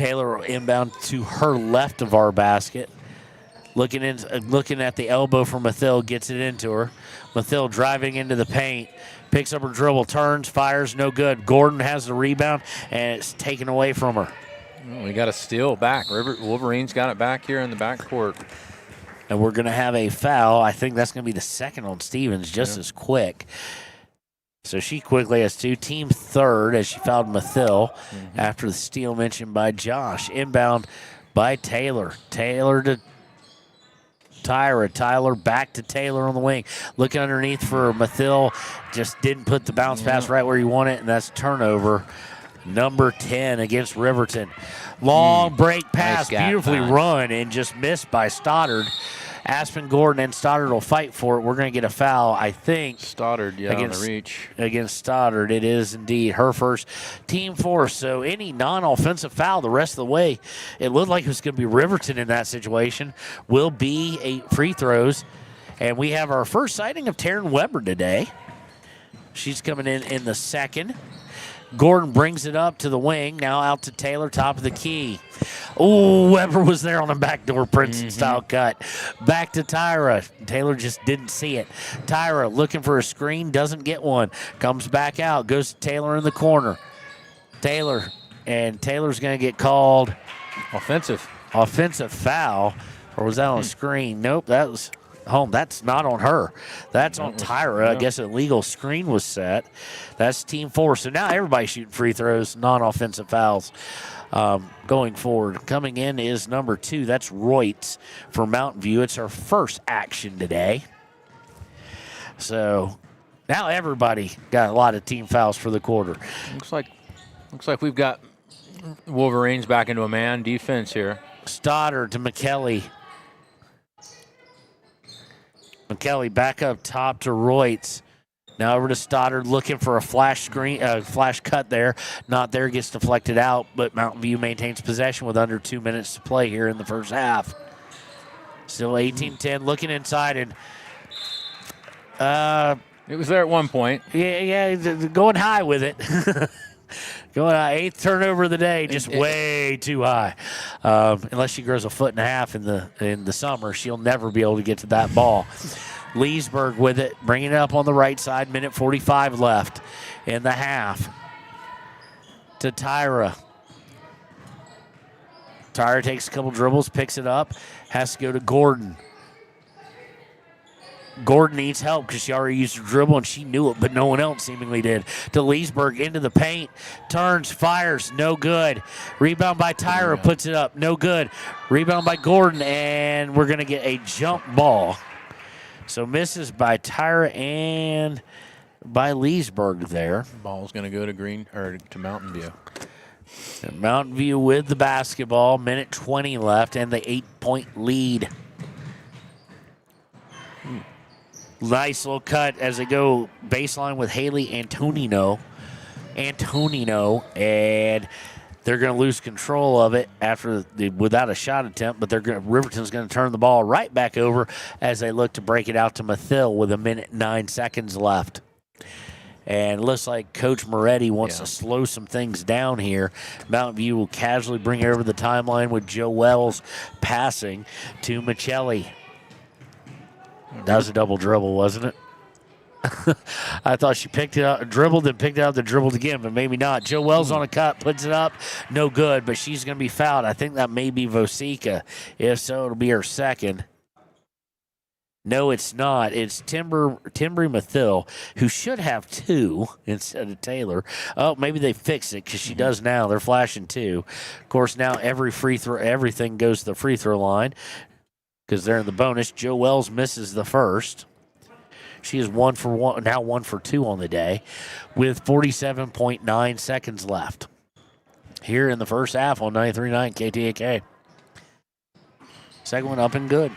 Taylor inbound to her left of our basket. Looking at the elbow from Mathil, gets it into her. Mathil driving into the paint, picks up her dribble, turns, fires, no good. Gordon has the rebound, and it's taken away from her. Well, we got a steal back. Wolverines got it back here in the backcourt. And we're going to have a foul. I think that's going to be the second on Stevens, just as quick. So she quickly has 2. Team third as she fouled Mathil after the steal mentioned by Josh. Inbound by Taylor. Taylor to Tyra. Tyler back to Taylor on the wing. Looking underneath for Mathil. Just didn't put the bounce pass right where you want it, and that's turnover. Number 10 against Riverton. Long break pass, nice beautifully run, and just missed by Stoddard. Aspen Gordon and Stoddard will fight for it. We're going to get a foul, I think. Stoddard, against, on the reach. Against Stoddard. It is indeed her first, team 4. So any non-offensive foul the rest of the way, it looked like it was going to be Riverton in that situation, will be a free throws. And we have our first sighting of Taryn Weber today. She's coming in the second. Gordon brings it up to the wing. Now out to Taylor, top of the key. Oh, Weber was there on a backdoor Princeton-style cut. Back to Tyra. Taylor just didn't see it. Tyra looking for a screen, doesn't get one. Comes back out, goes to Taylor in the corner. Taylor's going to get called offensive foul. Or was that on a screen? Nope, that was home. That's not on her. That's on Tyra. I guess a legal screen was set. That's team 4. So now everybody's shooting free throws, non-offensive fouls going forward. Coming in is number 2. That's Reutz for Mountain View. It's our first action today. So now everybody got a lot of team fouls for the quarter. Looks like we've got Wolverines back into a man defense here. Stoddard to McKelly. McKelly back up top to Reutz. Now over to Stoddard looking for a flash cut there. Not there, gets deflected out, but Mountain View maintains possession with under 2 minutes to play here in the first half. Still 18-10, looking inside, and it was there at one point. Yeah, going high with it. Going high, 8th turnover of the day, just way too high. Unless she grows a 1.5 feet in the summer, she'll never be able to get to that ball. Leesburg with it, bringing it up on the right side. Minute 45 left in the half. To Tyra. Tyra takes a couple dribbles, picks it up, has to go to Gordon. Gordon needs help because she already used her dribble and she knew it, but no one else seemingly did. To Leesburg into the paint, turns, fires, no good. Rebound by Tyra, puts it up, no good. Rebound by Gordon, and we're going to get a jump ball. So misses by Tyra and by Leesburg there. Ball's going to go to Mountain View. And Mountain View with the basketball. Minute 20 left and the 8-point lead. Nice little cut as they go baseline with Haley Antonino, and they're going to lose control of it without a shot attempt, but Riverton's going to turn the ball right back over as they look to break it out to Mathil with 1:09 left. And it looks like Coach Moretti wants to slow some things down here. Mountain View will casually bring it over the timeline with Joe Wells passing to Michelli. That was a double dribble, wasn't it? I thought she picked it up, dribbled, and picked it up, then dribbled again, but maybe not. Joe Wells on a cut, puts it up, no good, but she's going to be fouled. I think that may be Vosika. If so, it'll be her second. No, it's not. It's Timbri Mathil, who should have 2 instead of Taylor. Oh, maybe they fixed it because she does now. They're flashing 2. Of course, now everything goes to the free throw line because they're in the bonus. Joe Wells misses the first. She is 1 for 1, now 1 for 2 on the day with 47.9 seconds left here in the first half on 93.9 KTAK. Second one up and good.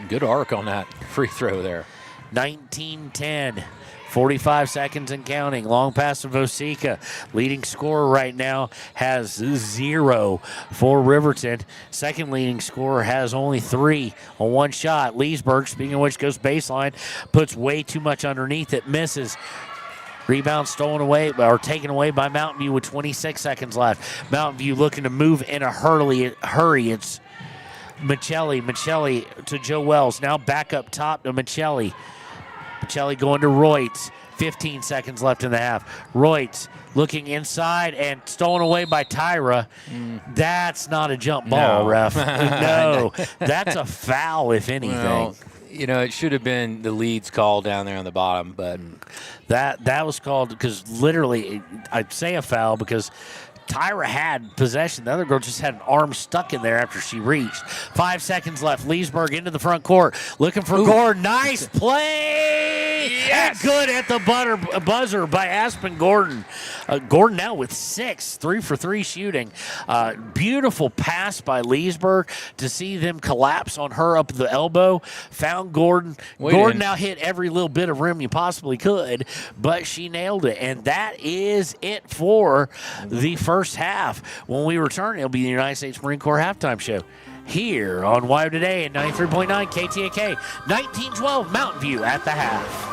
Good arc on that free throw there. 19-10. 45 seconds and counting. Long pass to Vosika. Leading scorer right now has 0 for Riverton. Second leading scorer has only 3 on one shot. Leesburg, speaking of which, goes baseline. Puts way too much underneath it. Misses. Rebound stolen away or taken away by Mountain View with 26 seconds left. Mountain View looking to move in a hurry. It's Michelli to Joe Wells. Now back up top to Michelli. Michelli going to Reutz. 15 seconds left in the half. Reutz looking inside and stolen away by Tyra. That's not a jump ball, ref. No, that's a foul, if anything. Well, it should have been the Leeds call down there on the bottom, but that was called because literally, I'd say a foul because Tyra had possession. The other girl just had an arm stuck in there after she reached. 5 seconds left. Leesburg into the front court. Looking for Gordon. Nice play. Yes. And good at the buzzer by Aspen Gordon. Gordon now with 6. 3 for 3 shooting. Beautiful pass by Leesburg to see them collapse on her up the elbow. Found Gordon. Gordon now hit every little bit of rim you possibly could, but she nailed it. And that is it for the first half. When we return, it'll be the United States Marine Corps halftime show here on WyoToday at 93.9 KTAK. 1912 Mountain View at the half.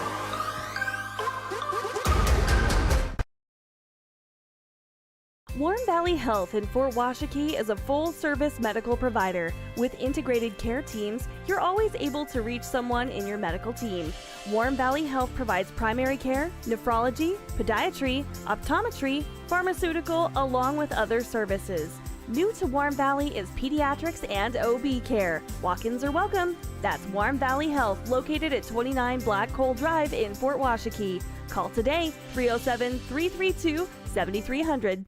Warm Valley Health in Fort Washakie is a full-service medical provider. With integrated care teams, you're always able to reach someone in your medical team. Warm Valley Health provides primary care, nephrology, podiatry, optometry, pharmaceutical, along with other services. New to Warm Valley is pediatrics and OB care. Walk-ins are welcome. That's Warm Valley Health, located at 29 Black Coal Drive in Fort Washakie. Call today, 307-332-7300.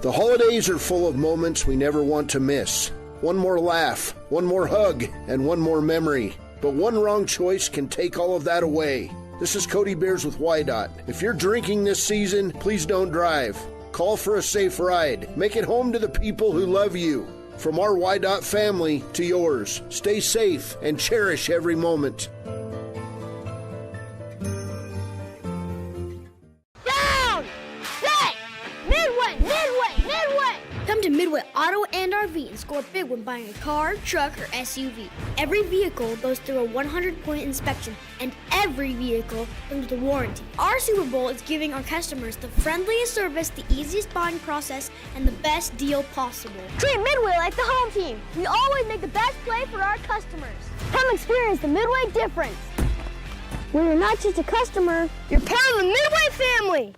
The holidays are full of moments we never want to miss. One more laugh, one more hug, and one more memory. But one wrong choice can take all of that away. This is Cody Bears with WYDOT. If you're drinking this season, please don't drive. Call for a safe ride. Make it home to the people who love you. From our WYDOT family to yours, stay safe and cherish every moment. Come to Midway Auto and RV and score big when buying a car, truck, or SUV. Every vehicle goes through a 100-point inspection, and every vehicle comes with a warranty. Our Super Bowl is giving our customers the friendliest service, the easiest buying process, and the best deal possible. Treat Midway like the home team. We always make the best play for our customers. Come experience the Midway difference. Where you're not just a customer, you're part of the Midway family.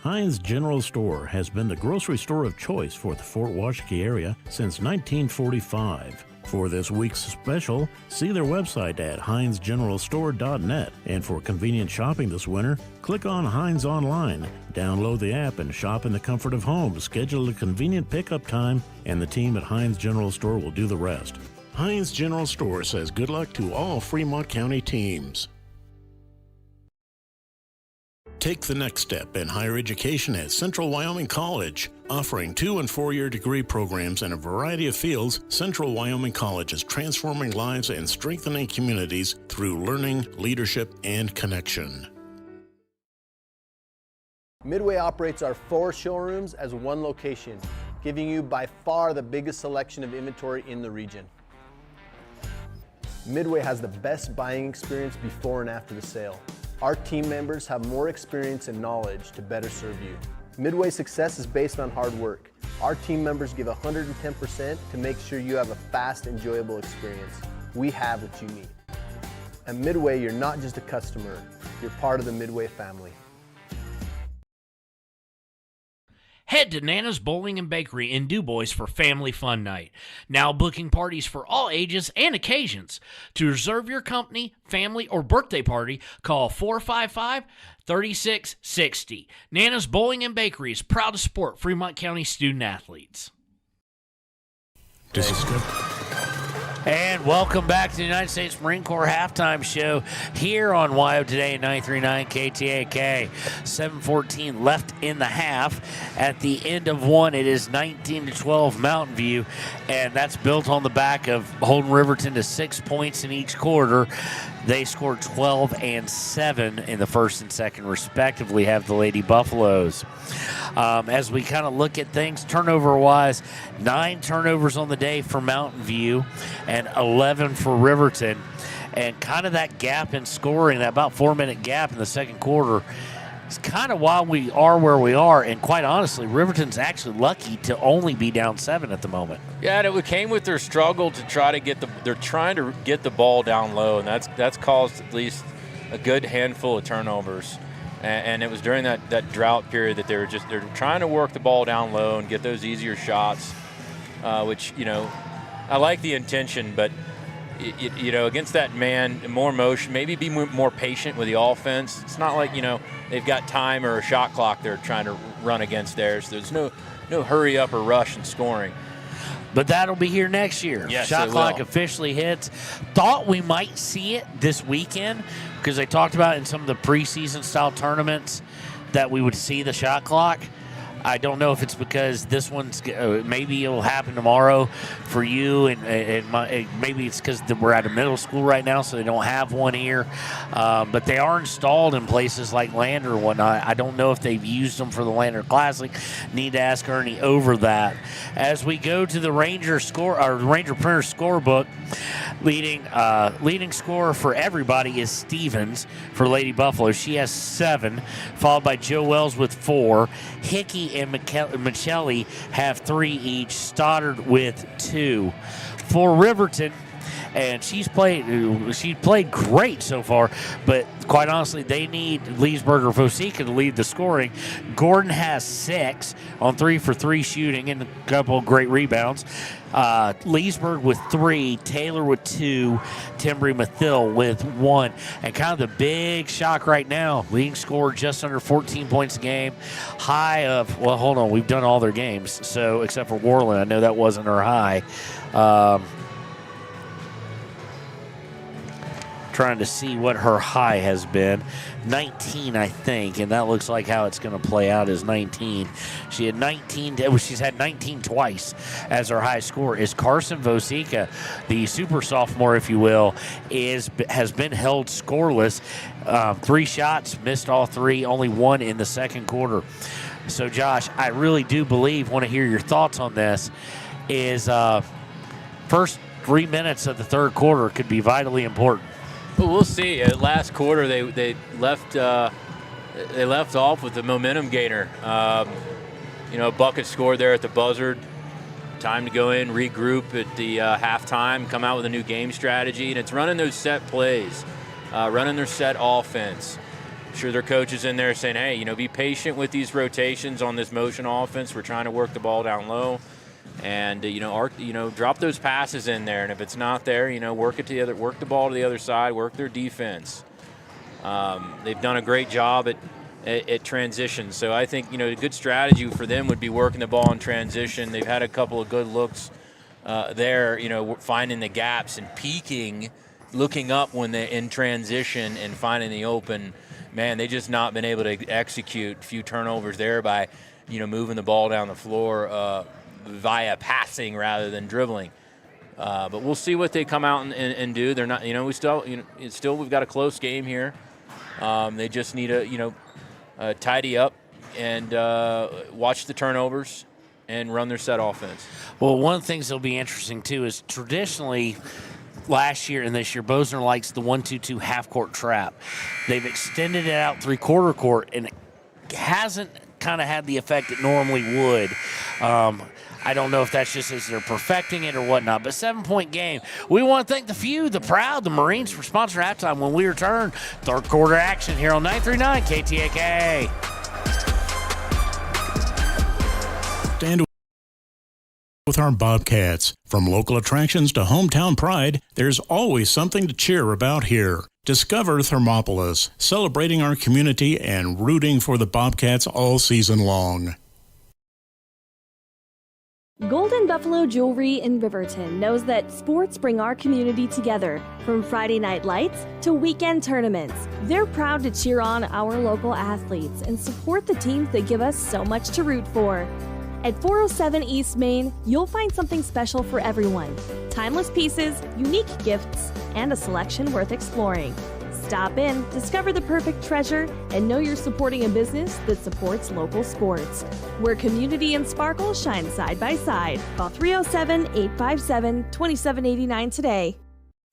Heinz General Store has been the grocery store of choice for the Fort Washakie area since 1945. For this week's special, see their website at heinzgeneralstore.net. And for convenient shopping this winter, click on Heinz Online, download the app, and shop in the comfort of home. Schedule a convenient pickup time, and the team at Heinz General Store will do the rest. Heinz General Store says good luck to all Fremont County teams. Take the next step in higher education at Central Wyoming College. Offering 2- and 4-year degree programs in a variety of fields, Central Wyoming College is transforming lives and strengthening communities through learning, leadership, and connection. Midway operates our 4 showrooms as one location, giving you by far the biggest selection of inventory in the region. Midway has the best buying experience before and after the sale. Our team members have more experience and knowledge to better serve you. Midway's success is based on hard work. Our team members give 110% to make sure you have a fast, enjoyable experience. We have what you need. At Midway, you're not just a customer, you're part of the Midway family. Head to Nana's Bowling and Bakery in DuBois for Family Fun Night. Now booking parties for all ages and occasions. To reserve your company, family, or birthday party, call 455-3660. Nana's Bowling and Bakery is proud to support Fremont County student athletes. This is good. And welcome back to the United States Marine Corps halftime show here on WyoToday at 93.9 KTAK. 7:14 left in the half. At the end of one, it is 19-12 Mountain View, and that's built on the back of holding Riverton to 6 points in each quarter. They scored 12 and 7 in the first and second, respectively, have the Lady Buffaloes. As we kind of look at things, turnover-wise, 9 turnovers on the day for Mountain View and 11 for Riverton. And kind of that gap in scoring, that about 4-minute gap in the second quarter, is kind of why we are where we are. And quite honestly, Riverton's actually lucky to only be down 7 at the moment. Yeah, and it came with their struggle to try to get they're trying to get the ball down low, and that's caused at least a good handful of turnovers. And it was during that drought period that they're trying to work the ball down low and get those easier shots, which, I like the intention, but against that man, more motion, maybe be more patient with the offense. It's not like, they've got time or a shot clock they're trying to run against theirs. There's no hurry up or rush in scoring. But that'll be here next year. Yes, Shot clock officially hits. Thought we might see it this weekend because they talked about in some of the preseason style tournaments that we would see the shot clock. I don't know if it's because this one's maybe it'll happen tomorrow for you, and maybe it's because we're at a middle school right now, so they don't have one here. But they are installed in places like Lander and whatnot. I don't know if they've used them for the Lander Classic. Need to ask Ernie over that. As we go to the Ranger Printer scorebook, leading scorer for everybody is Stevens for Lady Buffalo. She has 7, followed by Joe Wells with 4. Hickey and Michelli have 3 each. Stoddard with 2. For Riverton, and she played great so far, but quite honestly, they need Leesburg or Vosica to lead the scoring. Gordon has 6 on 3 for 3 shooting and a couple of great rebounds. Leesburg with 3, Taylor with 2, Timbry Mathill with 1. And kind of the big shock right now, leading scorer just under 14 points a game. High of, well, hold on, we've done all their games, so except for Warland. I know that wasn't her high. Trying to see what her high has been. 19, I think, and that looks like how it's going to play out is 19. She had 19. She's had 19 twice as her high score. Is Carson Vosica, the super sophomore, if you will, has been held scoreless. 3 shots, missed all 3, only 1 in the second quarter. So, Josh, I really do want to hear your thoughts on this. Is first 3 minutes of the third quarter could be vitally important. Well, we'll see. Last quarter, they left off with the momentum gainer. A bucket scored there at the buzzer. Time to go in, regroup at the halftime, come out with a new game strategy, and it's running those set plays, running their set offense. I'm sure their coach is in there saying, hey, be patient with these rotations on this motion offense. We're trying to work the ball down low. And drop those passes in there, and if it's not there, work the ball to the other side, work their defense. They've done a great job at transition, so I think a good strategy for them would be working the ball in transition. They've had a couple of good looks there, finding the gaps and peeking, looking up when they're in transition and finding the open. Man, they just not been able to execute. A few turnovers there by moving the ball down the floor. Via passing rather than dribbling, but we'll see what they come out and do. They're not, we've got a close game here. They just need to, tidy up and watch the turnovers and run their set offense. Well, one of the things that'll be interesting too is traditionally last year and this year, Bosner likes the 1-2-2 half-court trap. They've extended it out three-quarter court, and it hasn't kind of had the effect it normally would. I don't know if that's just as they're perfecting it or whatnot, but 7-point game. We want to thank the few, the proud, the Marines for sponsoring halftime. When we return, third quarter action here on 939 KTAK. Stand with our Bobcats. From local attractions to hometown pride, there's always something to cheer about here. Discover Thermopolis, celebrating our community and rooting for the Bobcats all season long. Golden Buffalo Jewelry in Riverton knows that sports bring our community together. From Friday night lights to weekend tournaments, they're proud to cheer on our local athletes and support the teams that give us so much to root for. At 407 East Main, you'll find something special for everyone. Timeless pieces, unique gifts, and a selection worth exploring. Stop in, discover the perfect treasure, and know you're supporting a business that supports local sports. Where community and sparkle shine side by side. Call 307-857-2789 today.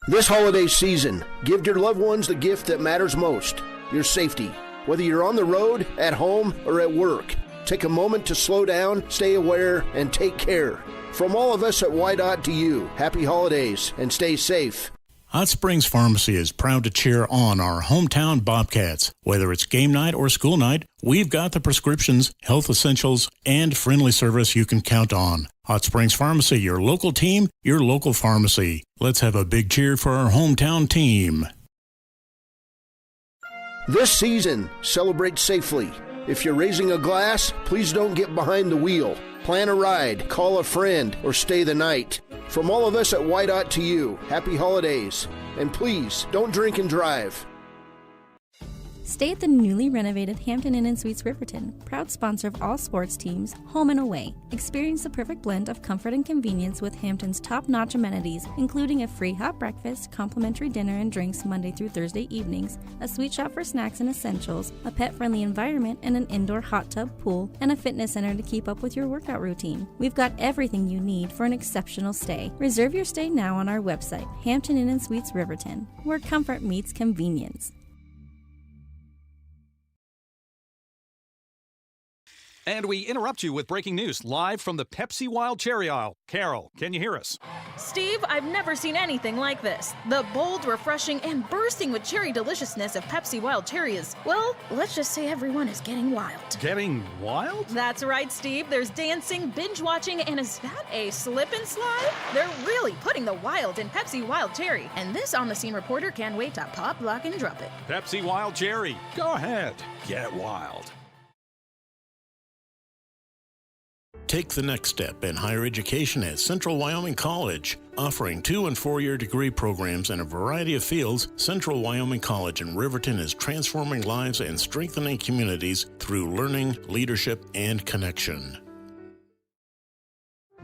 This holiday season, give your loved ones the gift that matters most, your safety. Whether you're on the road, at home, or at work, take a moment to slow down, stay aware, and take care. From all of us at WyoToday to you, happy holidays and stay safe. Hot Springs Pharmacy is proud to cheer on our hometown Bobcats. Whether it's game night or school night, we've got the prescriptions, health essentials, and friendly service you can count on. Hot Springs Pharmacy, your local team, your local pharmacy. Let's have a big cheer for our hometown team. This season, celebrate safely. If you're raising a glass, please don't get behind the wheel. Plan a ride, call a friend, or stay the night. From all of us at WyoToday to you, happy holidays. And please, don't drink and drive. Stay at the newly renovated Hampton Inn & Suites Riverton, proud sponsor of all sports teams, home and away. Experience the perfect blend of comfort and convenience with Hampton's top-notch amenities, including a free hot breakfast, complimentary dinner and drinks Monday through Thursday evenings, a sweet shop for snacks and essentials, a pet-friendly environment and an indoor hot tub pool, and a fitness center to keep up with your workout routine. We've got everything you need for an exceptional stay. Reserve your stay now on our website, Hampton Inn & Suites Riverton, where comfort meets convenience. And we interrupt you with breaking news live from the Pepsi Wild Cherry aisle. Carol, can you hear us? Steve, I've never seen anything like this. The bold, refreshing, and bursting with cherry deliciousness of Pepsi Wild Cherry is, well, let's just say everyone is getting wild. Getting wild? That's right, Steve. There's dancing, binge-watching, and is that a slip and slide? They're really putting the wild in Pepsi Wild Cherry, and this on-the-scene reporter can't wait to pop, lock, and drop it. Pepsi Wild Cherry. Go ahead. Get wild. Take the next step in higher education at Central Wyoming College. Offering 2- and 4-year degree programs in a variety of fields, Central Wyoming College in Riverton is transforming lives and strengthening communities through learning, leadership, and connection.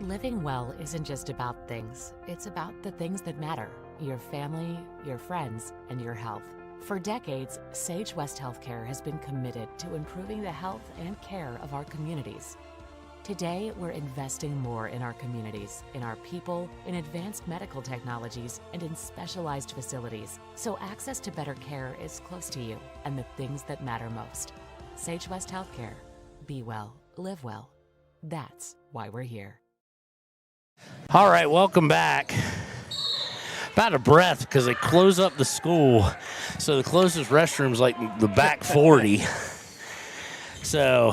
Living well isn't just about things. It's about the things that matter. Your family, your friends, and your health. For decades, Sage West Healthcare has been committed to improving the health and care of our communities. Today, we're investing more in our communities, in our people, in advanced medical technologies, and in specialized facilities, so access to better care is close to you and the things that matter most. Sage West Healthcare. Be well, live well. That's why we're here. All right, welcome back. About a breath because they close up the school, so the closest restroom's like the back 40. So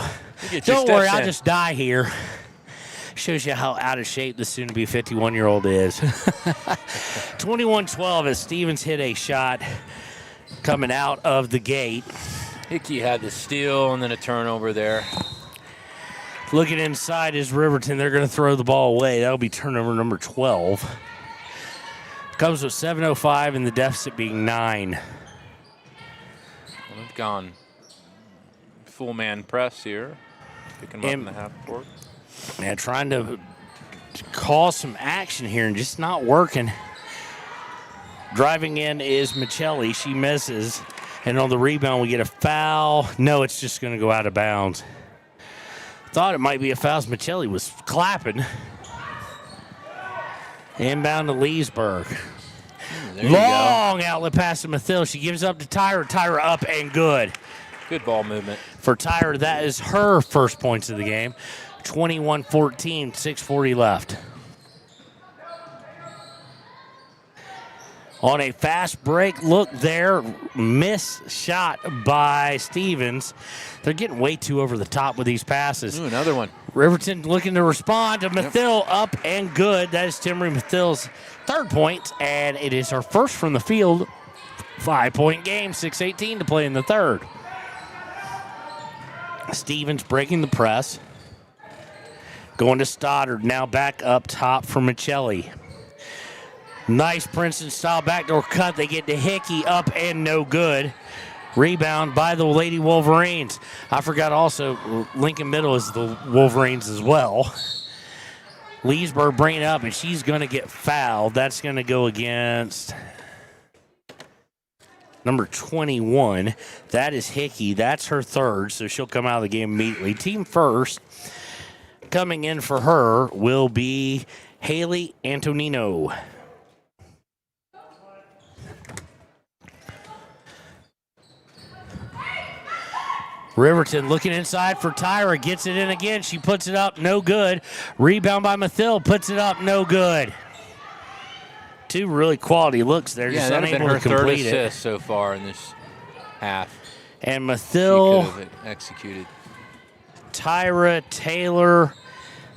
don't worry, I'll just die here. Shows you how out of shape the soon-to-be 51-year-old is. 21-12 as Stevens hit a shot coming out of the gate. Hickey had the steal and then a turnover there. Looking inside is Riverton. They're going to throw the ball away. That'll be turnover number 12. Comes with 7:05 and the deficit being 9. Well, they've gone full man press here. Pick him up in the half court. Yeah, trying to call some action here and just not working. Driving in is Michelli. She misses. And on the rebound, we get a foul. No, it's just going to go out of bounds. Thought it might be a foul as Michelli was clapping. Inbound to Leesburg. Long outlet pass to Mathil. She gives up to Tyra. Tyra up and good. Good ball movement. For Tyra, that is her first points of the game. 21-14, 6:40 left. On a fast break, look there, miss shot by Stevens. They're getting way too over the top with these passes. Ooh, another one. Riverton looking to respond to Mathil, up and good. That is Timmery Mathil's third point, and it is her first from the field. 5-point game, 6:18 to play in the third. Stevens breaking the press. Going to Stoddard, now back up top for Michelli. Nice Princeton style backdoor cut. They get to Hickey, up and no good. Rebound by the Lady Wolverines. I forgot also Lincoln Middle is the Wolverines as well. Leesburg bringing it up, and she's going to get fouled. That's going to go against number 21. That is Hickey. That's her third, so she'll come out of the game immediately. Team first coming in for her will be Haley Antonino. Riverton looking inside for Tyra. Gets it in again. She puts it up. No good. Rebound by Mathil. Puts it up. No good. Two really quality looks there. Yeah, just that unable been her to third complete assist so far in this half. And Mathil, she could have executed. Tyra, Taylor,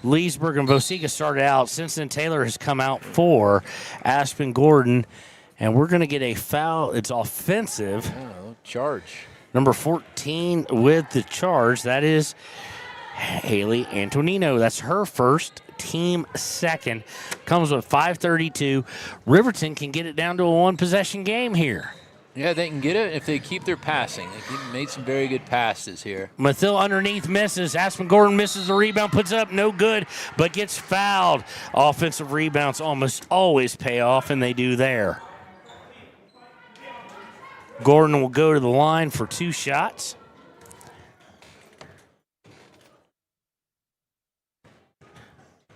Leesburg, and Vosika started out. Since then, Taylor has come out for Aspen Gordon. And we're going to get a foul. It's offensive. Oh, charge. Number 14 with the charge. That is Haley Antonino. That's her first, team second. Comes with 5:32. Riverton can get it down to a one-possession game here. Yeah, they can get it if they keep their passing. They made some very good passes here. Mathil underneath misses. Aspen Gordon misses the rebound, puts it up, no good, but gets fouled. Offensive rebounds almost always pay off, and they do there. Gordon will go to the line for 2 shots.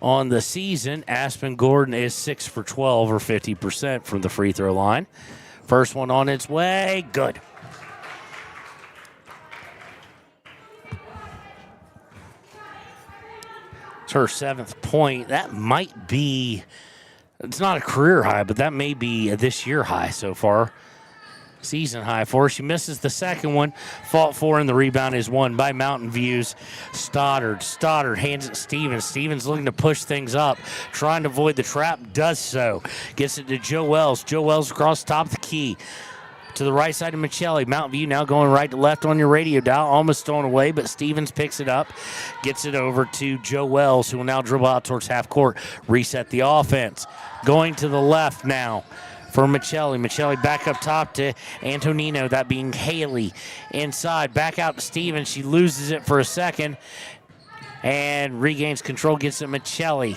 On the season, Aspen Gordon is 6 for 12, or 50% from the free throw line. First one on its way, good. It's her 7th point. That might be, it's not a career high, but that may be a this year high so far. Season high for her. She misses the second one. Fought for, and the rebound is won by Mountain View's Stoddard. Stoddard hands it Stevens. Stevens looking to push things up, trying to avoid the trap, does so. Gets it to Joe Wells. Joe Wells across the top of the key. To the right side of Michelli. Mountain View now going right to left on your radio dial. Almost thrown away, but Stevens picks it up. Gets it over to Joe Wells, who will now dribble out towards half court. Reset the offense. Going to the left now for Michelli. Michelli back up top to Antonino, that being Haley. Inside, back out to Stevens. She loses it for a second and regains control, gets it Michelli.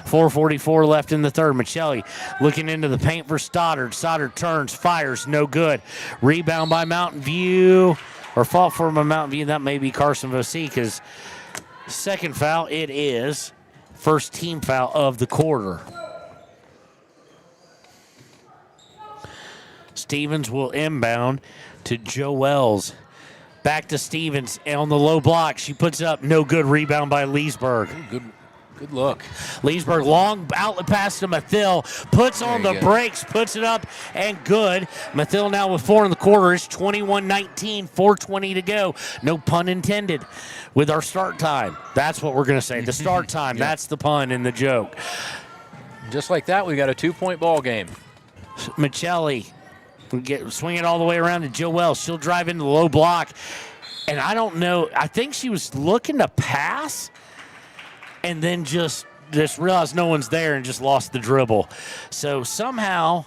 4:44 left in the third. Michelli looking into the paint for Stoddard. Stoddard turns, fires, no good. Rebound by Mountain View, or fault for Mountain View. That may be Carson Vosika's second foul. It is. First team foul of the quarter. Stevens will inbound to Joe Wells. Back to Stevens on the low block. She puts it up. No good. Rebound by Leesburg. Good look. Leesburg, long outlet pass to Mathil. Puts on the brakes. Puts it up and good. Mathil now with 4 in the quarter. It's 21-19. 4:20 to go. No pun intended with our start time. That's what we're going to say. The start time. Yeah. That's the pun in the joke. Just like that, we got a 2-point ball game. Michelli. Swing it all the way around to Joe Wells. She'll drive into the low block. And I don't know. I think she was looking to pass and then just realized no one's there and just lost the dribble. So somehow,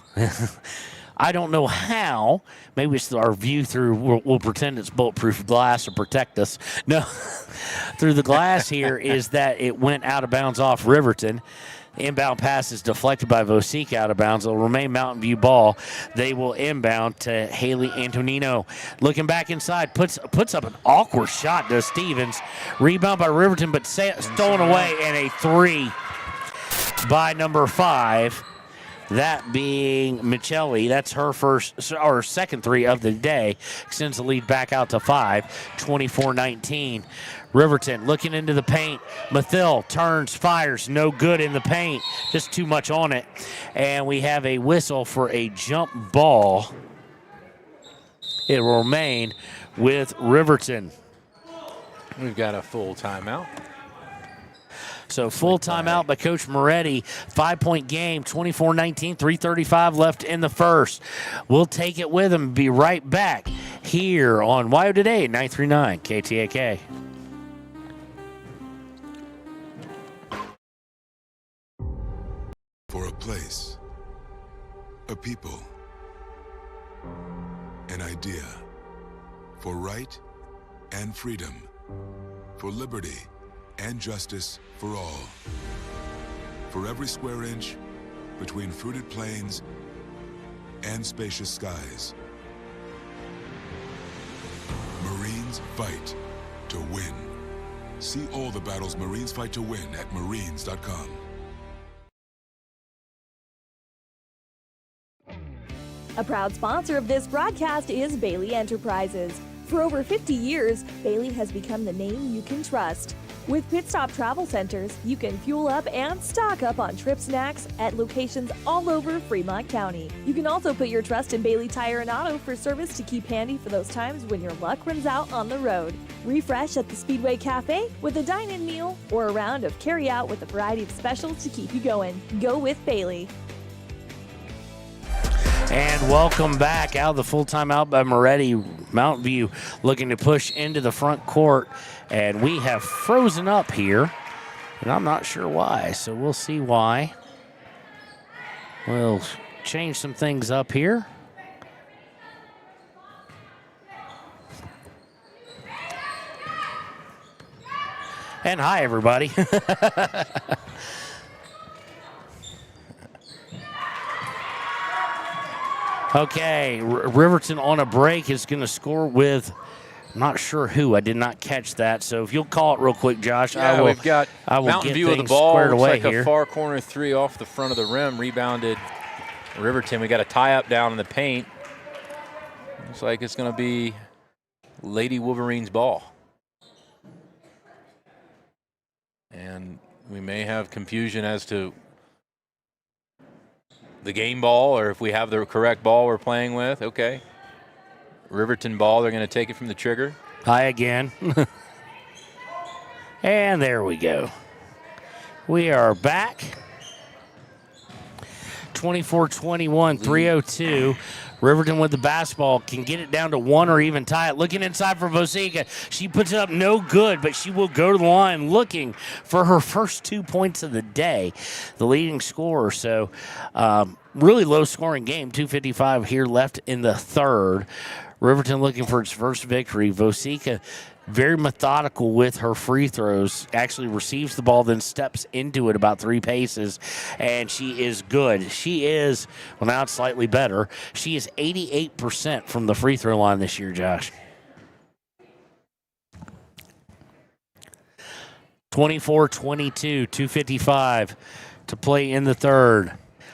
I don't know how. Maybe it's our view through, we'll pretend it's bulletproof glass to protect us. No, through the glass here is that it went out of bounds off Riverton. Inbound pass is deflected by Vosika out of bounds. It'll remain Mountain View ball. They will inbound to Haley Antonino. Looking back inside, puts up an awkward shot to Stevens. Rebound by Riverton, but stolen away, and a 3 by number 5. That being Michelli. That's her first or second 3 of the day. Extends the lead back out to 5. 24-19. Riverton looking into the paint. Mathil turns, fires, no good in the paint. Just too much on it. And we have a whistle for a jump ball. It will remain with Riverton. We've got a full timeout. So full timeout by Coach Moretti. 5-point game, 24-19, 3:35 left in the first. We'll take it with him. Be right back here on WyoToday, 939 KTAK. For a place, a people, an idea, for right and freedom, for liberty and justice for all. For every square inch between fruited plains and spacious skies. Marines fight to win. See all the battles Marines fight to win at marines.com. A proud sponsor of this broadcast is Bailey Enterprises. For over 50 years, Bailey has become the name you can trust. With Pit Stop Travel Centers, you can fuel up and stock up on trip snacks at locations all over Fremont County. You can also put your trust in Bailey Tire and Auto for service to keep handy for those times when your luck runs out on the road. Refresh at the Speedway Cafe with a dine-in meal or a round of carry-out with a variety of specials to keep you going. Go with Bailey. And welcome back out of the full-time out by Moretti. Mountain View looking to push into the front court. And we have frozen up here. And I'm not sure why, so we'll see why. We'll change some things up here. And hi, everybody. Okay, Riverton on a break is going to score with, I'm not sure who. I did not catch that. So if you'll call it real quick, Josh, yeah, we've got Mountain View of the ball. Looks like here. A far corner three off the front of the rim, rebounded Riverton. We got a tie-up down in the paint. Looks like it's going to be Lady Wolverines ball. And we may have confusion as to the game ball or if we have the correct ball we're playing with. Okay. Riverton ball, they're going to take it from the trigger. High again. And there we go. We are back. 24-21, 3:02. Riverton with the basketball can get it down to one or even tie it. Looking inside for Vosica. She puts it up no good, but she will go to the line looking for her first 2 points of the day, the leading scorer. So really low-scoring game, 2:55 here left in the third. Riverton looking for its first victory. Vosica very methodical with her free throws, actually receives the ball, then steps into it about 3 paces, and she is good. She is, well, now it's slightly better. She is 88% from the free throw line this year, Josh. 24-22, 2:55 to play in the third.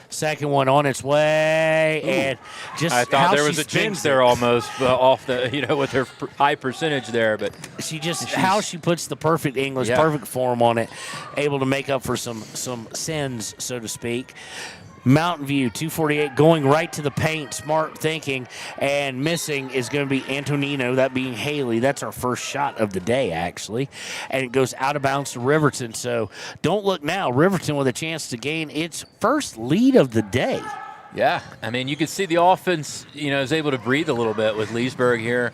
Second one on its way, and just I thought there was a jinx there almost off the, with her high percentage there, but she how she puts the perfect English, perfect form on it, able to make up for some sins, so to speak. Mountain View, 2:48, going right to the paint, smart thinking, and missing is going to be Antonino, that being Haley. That's our first shot of the day, actually, and it goes out of bounds to Riverton. So don't look now. Riverton with a chance to gain its first lead of the day. Yeah, I mean, you can see the offense, is able to breathe a little bit with Leesburg here,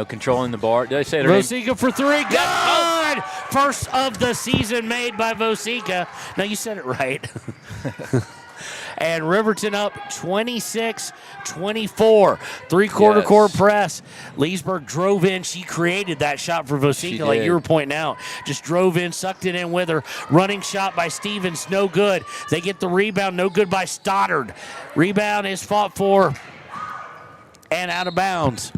controlling the bar. Did I say it? Vosica for three, good! Oh. First of the season made by Vosica. No, you said it right. And Riverton up 26-24. Three-quarter court press. Leesburg drove in. She created that shot for Vosica, like you were pointing out. Just drove in, sucked it in with her. Running shot by Stevens, no good. They get the rebound, no good by Stoddard. Rebound is fought for and out of bounds.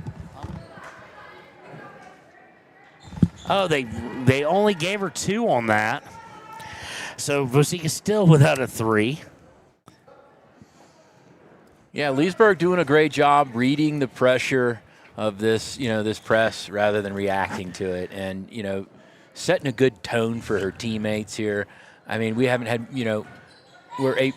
Oh, they only gave her 2 on that. So Vosica still without a 3. Yeah, Leesburg doing a great job reading the pressure of this, this press rather than reacting to it, and setting a good tone for her teammates here. I mean, we haven't had, we're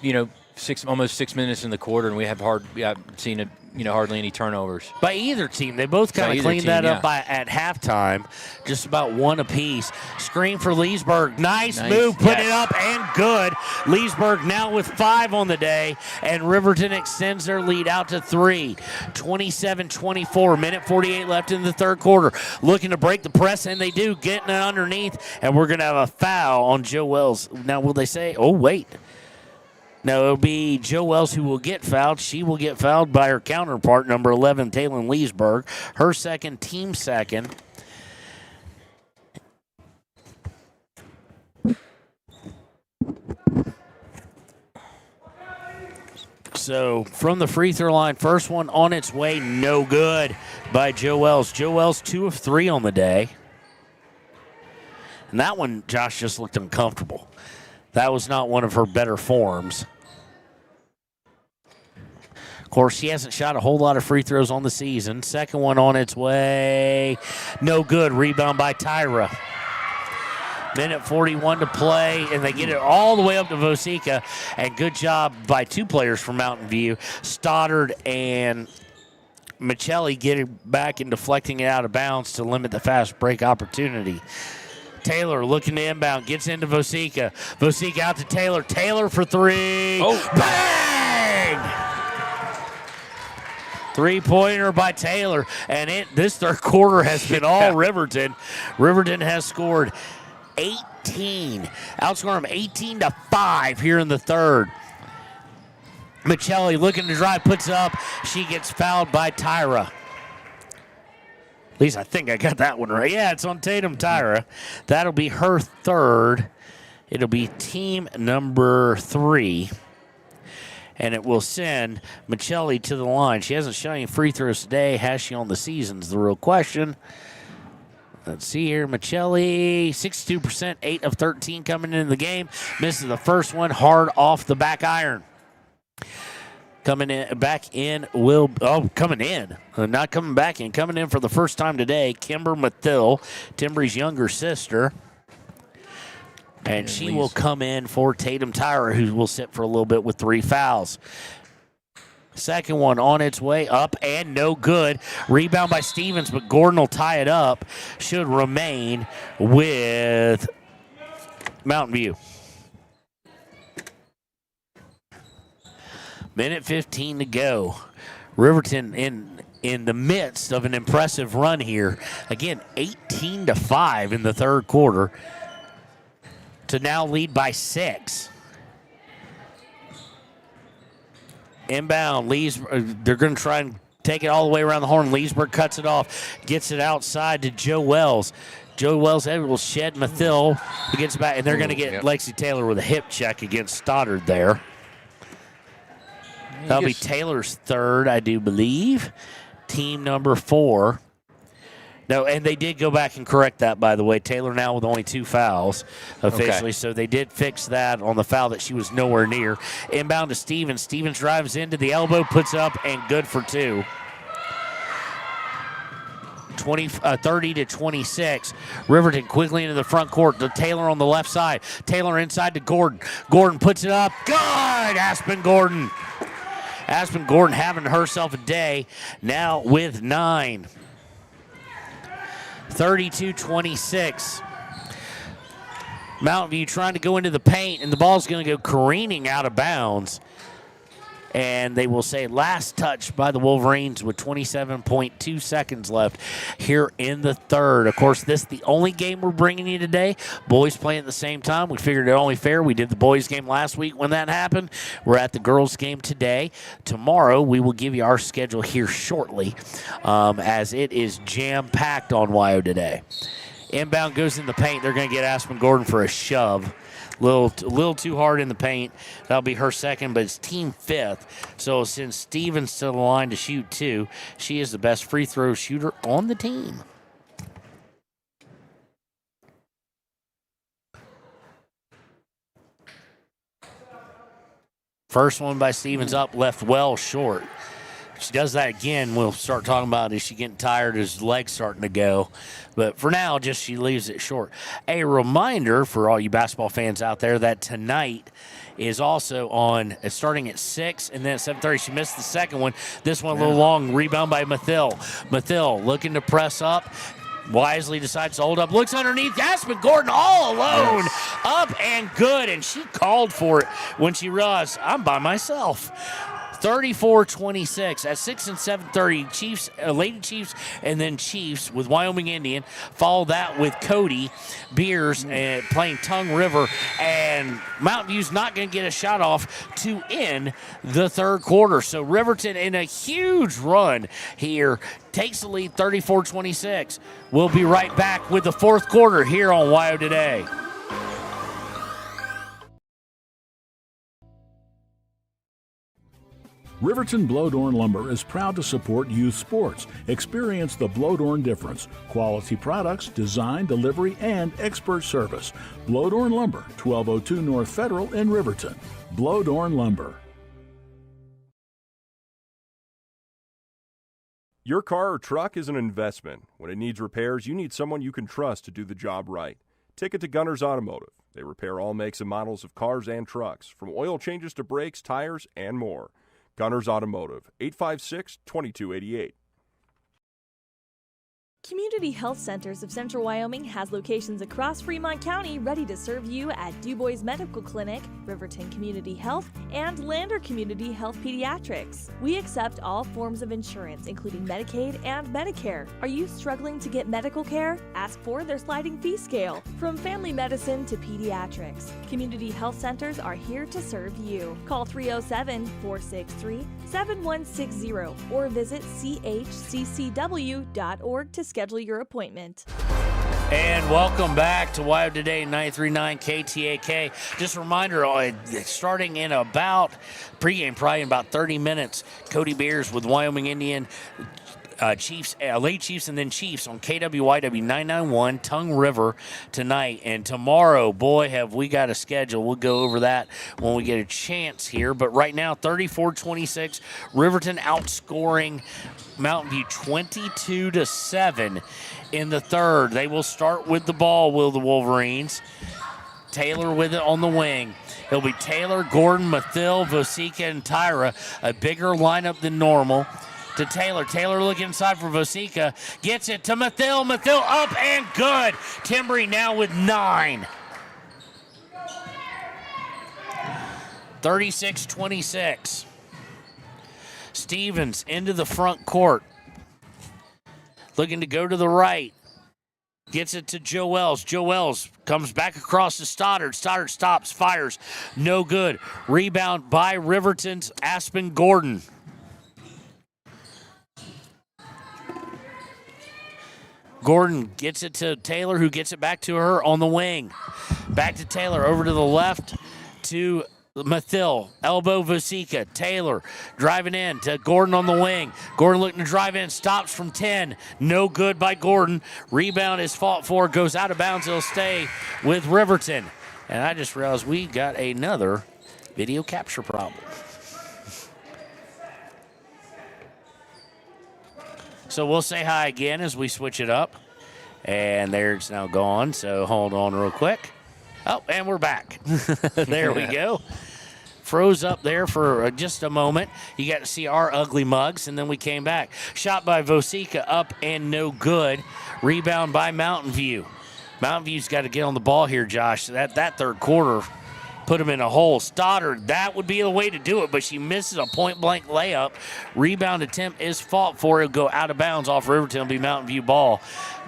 almost 6 minutes in the quarter, and we haven't seen hardly any turnovers by either team. They both kind of cleaned that up at halftime, just about 1 apiece. Screen for Leesburg, nice move, put it up and good. Leesburg now with 5 on the day, and Riverton extends their lead out to 3. 27-24, minute 48 left in the third quarter. Looking to break the press, and they do, getting it underneath, and we're going to have a foul on Joe Wells. Now, will they say, oh, wait. No, it'll be Joe Wells who will get fouled. She will get fouled by her counterpart, number 11, Taylor Leesburg. Her second, team second. So from the free throw line, first one on its way, no good by Joe Wells. Joe Wells 2 of 3 on the day. And that one, Josh, just looked uncomfortable. That was not one of her better forms. course, she hasn't shot a whole lot of free throws on the season. Second one on its way. No good. Rebound by Tyra. Minute 41 to play, and they get it all the way up to Vosica. And good job by two players from Mountain View. Stoddard and Michelli getting back and deflecting it out of bounds to limit the fast break opportunity. Taylor looking to inbound, gets into Vosica. Vosica out to Taylor. Taylor for three. Oh. Bang! Three-pointer by Taylor. And this third quarter has been all Riverton. Riverton has scored 18. Outscored them 18-5 here in the third. Michelli looking to drive, puts up. She gets fouled by Tyra. At least I think I got that one right. Yeah, it's on Tatum Tyra. That'll be her third. It'll be team number 3. And it will send Michelli to the line. She hasn't shot any free throws today. Has she on the season is the real question. Let's see here. Michelli, 62%, 8 of 13 coming into the game. Misses the first one hard off the back iron. Coming in, coming in. Not coming back in. Coming in for the first time today, Kimber Mathill, Timbree's younger sister. And she will come in for Tatum Tyra, who will sit for a little bit with 3 fouls. Second one on its way up and no good. Rebound by Stevens, but Gordon will tie it up. Should remain with Mountain View. Minute 15 to go. Riverton in the midst of an impressive run here. Again, 18-5 in the third quarter to now lead by 6. Inbound, they're going to try and take it all the way around the horn. Leesburg cuts it off, gets it outside to Joe Wells. Joe Wells will shed Mathill. He gets back, and they're going to get Lexi Taylor with a hip check against Stoddard there. That'll be Taylor's third, I do believe. Team number 4. No, and they did go back and correct that, by the way. Taylor now with only 2 fouls officially, okay. So they did fix that on the foul that she was nowhere near. Inbound to Stevens. Stevens drives into the elbow, puts up, and good for 2. 30-26. Riverton quickly into the front court to Taylor on the left side. Taylor inside to Gordon. Gordon puts it up. Good! Aspen Gordon. Aspen Gordon having herself a day, now with 9. 32-26. Mountain View trying to go into the paint, and the ball's going to go careening out of bounds. And they will say last touch by the Wolverines with 27.2 seconds left here in the third. Of course, this is the only game we're bringing you today. Boys playing at the same time. We figured it only fair. We did the boys game last week when that happened. We're at the girls game today. Tomorrow, we will give you our schedule here shortly as it is jam-packed on WyoToday. Inbound goes in the paint. They're going to get Aspen Gordon for a shove. Little too hard in the paint. That'll be her second, but it's team 5th. So since Stevens to the line to shoot 2, she is the best free throw shooter on the team. First one by Stevens up, left well short. If she does that again, we'll start talking about is she getting tired, is legs starting to go. But for now, just she leaves it short. A reminder for all you basketball fans out there that tonight is also on, starting at 6 and then at 7:30. She missed the second one. This one a little long. Rebound by Mathill. Mathill looking to press up. Wisely decides to hold up. Looks underneath. Aspen Gordon all alone. Yes. Up and good. And she called for it when she realized, I'm by myself. 34-26 at 6 and 7:30. Chiefs, Lady Chiefs, and then Chiefs with Wyoming Indian. Follow that with Cody Beers playing Tongue River, and Mountain View's not going to get a shot off to end the third quarter. So Riverton in a huge run here takes the lead 34-26. We'll be right back with the fourth quarter here on WyoToday. Riverton Blowdorn Lumber is proud to support youth sports. Experience the Blowdorn difference. Quality products, design, delivery, and expert service. Blowdorn Lumber, 1202 North Federal in Riverton. Blowdorn Lumber. Your car or truck is an investment. When it needs repairs, you need someone you can trust to do the job right. Take it to Gunner's Automotive. They repair all makes and models of cars and trucks, from oil changes to brakes, tires, and more. Gunner's Automotive, 856-2288. Community Health Centers of Central Wyoming has locations across Fremont County ready to serve you at DuBois Medical Clinic, Riverton Community Health, and Lander Community Health Pediatrics. We accept all forms of insurance, including Medicaid and Medicare. Are you struggling to get medical care? Ask for their sliding fee scale. From family medicine to pediatrics, Community Health Centers are here to serve you. Call 307-463-7160 or visit chccw.org to schedule your appointment. And welcome back to WyoToday 93.9 KTAK. Just a reminder, starting in about pregame, probably in about 30 minutes, Cody Beers with Wyoming Indian Chiefs, late Chiefs, and then Chiefs on KWYW 991 Tongue River tonight. And tomorrow, boy, have we got a schedule. We'll go over that when we get a chance here. But right now, 34-26, Riverton outscoring Mountain View 22-7 in the third. They will start with the ball, will the Wolverines. Taylor with it on the wing. It'll be Taylor, Gordon, Mathil, Vosika, and Tyra. A bigger lineup than normal. To Taylor. Taylor looking inside for Vosika. Gets it to Mathil. Mathil up and good. Timbry now with 9. 36-26. Stevens into the front court. Looking to go to the right. Gets it to Joels. Joels comes back across to Stoddard. Stoddard stops, fires. No good. Rebound by Riverton's Aspen Gordon. Gordon gets it to Taylor, who gets it back to her on the wing. Back to Taylor, over to the left to Mathil. Elbow Vosika. Taylor driving in to Gordon on the wing. Gordon looking to drive in, stops from 10. No good by Gordon. Rebound is fought for, goes out of bounds. It'll stay with Riverton. And I just realized we got another video capture problem. So we'll say hi again as we switch it up. And there it's now gone, so hold on real quick. Oh, and we're back. There we go. Froze up there for just a moment. You got to see our ugly mugs, and then we came back. Shot by Vosika, up and no good. Rebound by Mountain View. Mountain View's got to get on the ball here, Josh. That third quarter put him in a hole. Stoddard, that would be the way to do it, but she misses a point-blank layup. Rebound attempt is fought for. It'll go out of bounds off Riverton. It'll be Mountain View ball.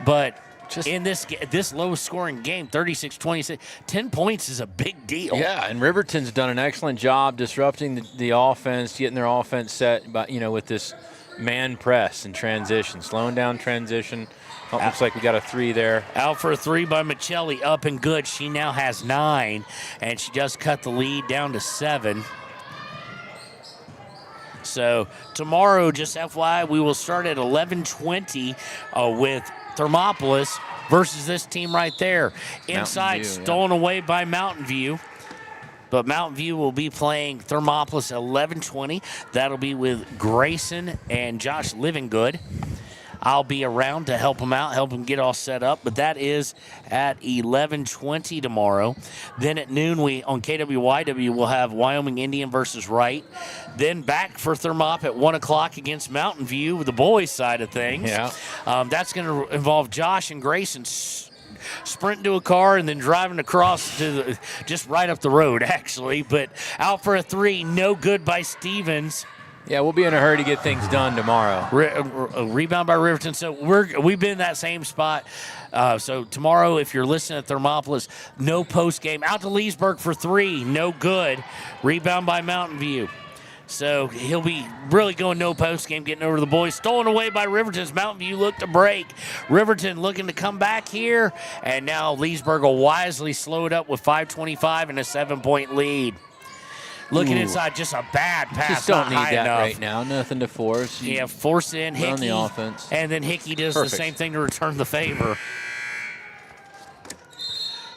But just in this low-scoring game, 36-26, 10 points is a big deal. Yeah, and Riverton's done an excellent job disrupting the offense, getting their offense set, with this man press and transition, slowing down transition. Oh, looks like we got a 3 there. Out for a 3 by Michelli, up and good. She now has 9, and she just cut the lead down to 7. So tomorrow, just FYI, we will start at 11:20 with Thermopolis versus this team right there. Inside, stolen away by Mountain View. But Mountain View will be playing Thermopolis at 11:20. That'll be with Grayson and Josh Livingood. I'll be around to help them out, help them get all set up. But that is at 11:20 tomorrow. Then at noon, on KWYW, we'll have Wyoming Indian versus Wright. Then back for Thermop at 1 o'clock against Mountain View with the boys' side of things. Yeah. That's going to involve Josh and Grayson sprinting to a car and then driving across to just right up the road, actually. But out for a 3, no good by Stevens. Yeah, we'll be in a hurry to get things done tomorrow. Rebound by Riverton. So we've been in that same spot. So tomorrow, if you're listening at Thermopolis, no post game. Out to Leesburg for 3, no good. Rebound by Mountain View. So he'll be really going no post game, getting over to the boys. Stolen away by Riverton's. Mountain View look to break. Riverton looking to come back here. And now Leesburg will wisely slow it up with 5:25 and a 7-point lead. Looking inside, just a bad pass. Just don't need that enough right now. Nothing to force. Force in Hickey. On the offense. And then Hickey does the same thing to return the favor.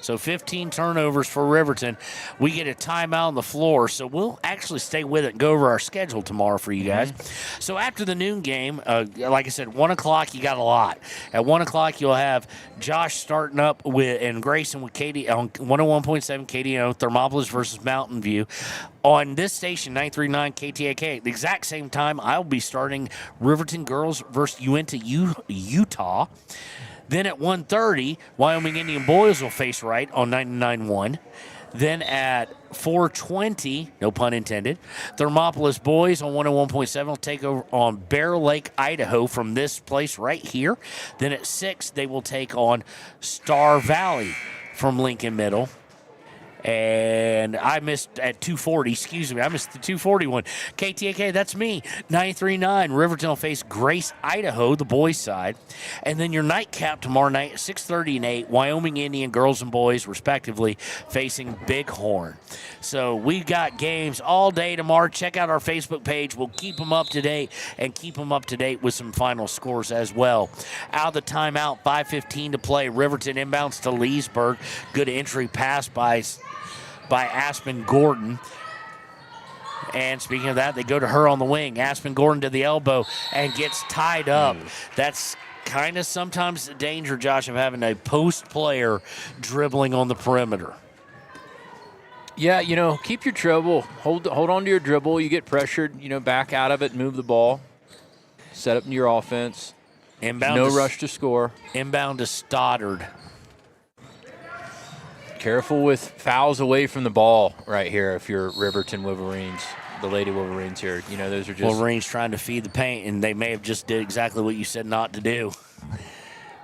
So 15 turnovers for Riverton. We get a timeout on the floor, so we'll actually stay with it and go over our schedule tomorrow for you guys. So after the noon game, like I said, 1 o'clock, you got a lot. At 1 o'clock, you'll have Josh starting up with and Grayson with Katie on 101.7 KDO, Thermopolis versus Mountain View. On this station, 939 KTAK, the exact same time, I'll be starting Riverton girls versus Uinta, Utah. Then at 1:30, Wyoming Indian boys will face right on 99.1. Then at 4:20, no pun intended, Thermopolis boys on 101.7 will take over on Bear Lake, Idaho from this place right here. Then at 6, they will take on Star Valley from Lincoln Middle. And I missed at 2:40, excuse me, I missed the 2:40 one. KTAK, that's me. 939, Riverton will face Grace, Idaho, the boys' side. And then your nightcap tomorrow night at 6:30 and 8, Wyoming Indian girls and boys, respectively, facing Bighorn. So we got games all day tomorrow. Check out our Facebook page. We'll keep them up to date and keep them up to date with some final scores as well. Out of the timeout, 5:15 to play. Riverton inbounds to Leesburg. Good entry pass by Aspen Gordon. And speaking of that, they go to her on the wing. Aspen Gordon to the elbow and gets tied up. That's kind of sometimes the danger, Josh, of having a post player dribbling on the perimeter. Yeah, keep your dribble. Hold on to your dribble. You get pressured, back out of it, move the ball. Set up your offense. Inbound no rush to score. Inbound to Stoddard. Careful with fouls away from the ball right here if you're Riverton Wolverines, the Lady Wolverines here. Those are just... Wolverines trying to feed the paint, and they may have just did exactly what you said not to do.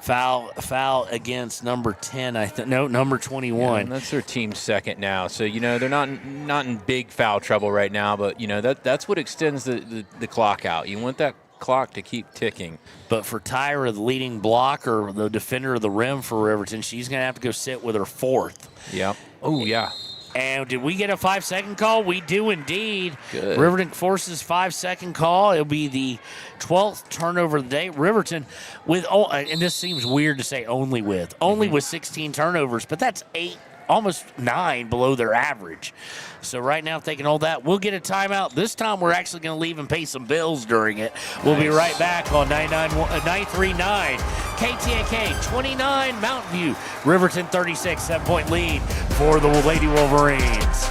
Foul against number 10, number 21. Yeah, and that's their team's second now. So, they're not in big foul trouble right now, but, that's what extends the clock out. You want that clock to keep ticking. But for Tyra, the leading blocker, the defender of the rim for Riverton, she's going to have to go sit with her fourth. Yeah. Oh, yeah. And did we get a 5-second call? We do indeed. Good. Riverton forces 5-second call. It'll be the 12th turnover of the day. Riverton with, and this seems weird to say only with 16 turnovers, but that's 8, almost 9 below their average. So right now, if they can hold that, we'll get a timeout. This time, we're actually going to leave and pay some bills during it. We'll be right back on 939 KTAK 29 Mountain View. Riverton 36, 7-point lead for the Lady Wolverines.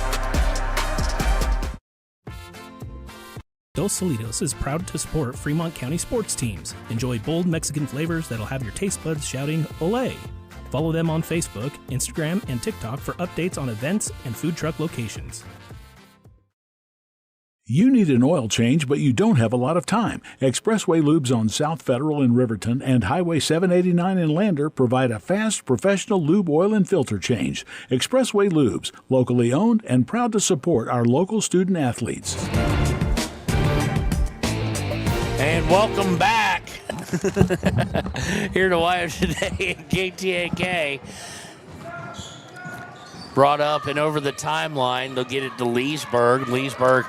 Dos Solitos is proud to support Fremont County sports teams. Enjoy bold Mexican flavors that'll have your taste buds shouting, "Olé!" Follow them on Facebook, Instagram, and TikTok for updates on events and food truck locations. You need an oil change, but you don't have a lot of time. Expressway Lubes on South Federal in Riverton and Highway 789 in Lander provide a fast, professional lube oil and filter change. Expressway Lubes, locally owned and proud to support our local student athletes. And welcome back here to WyoToday at KTAK. Brought up and over the timeline, they'll get it to Leesburg. Leesburg,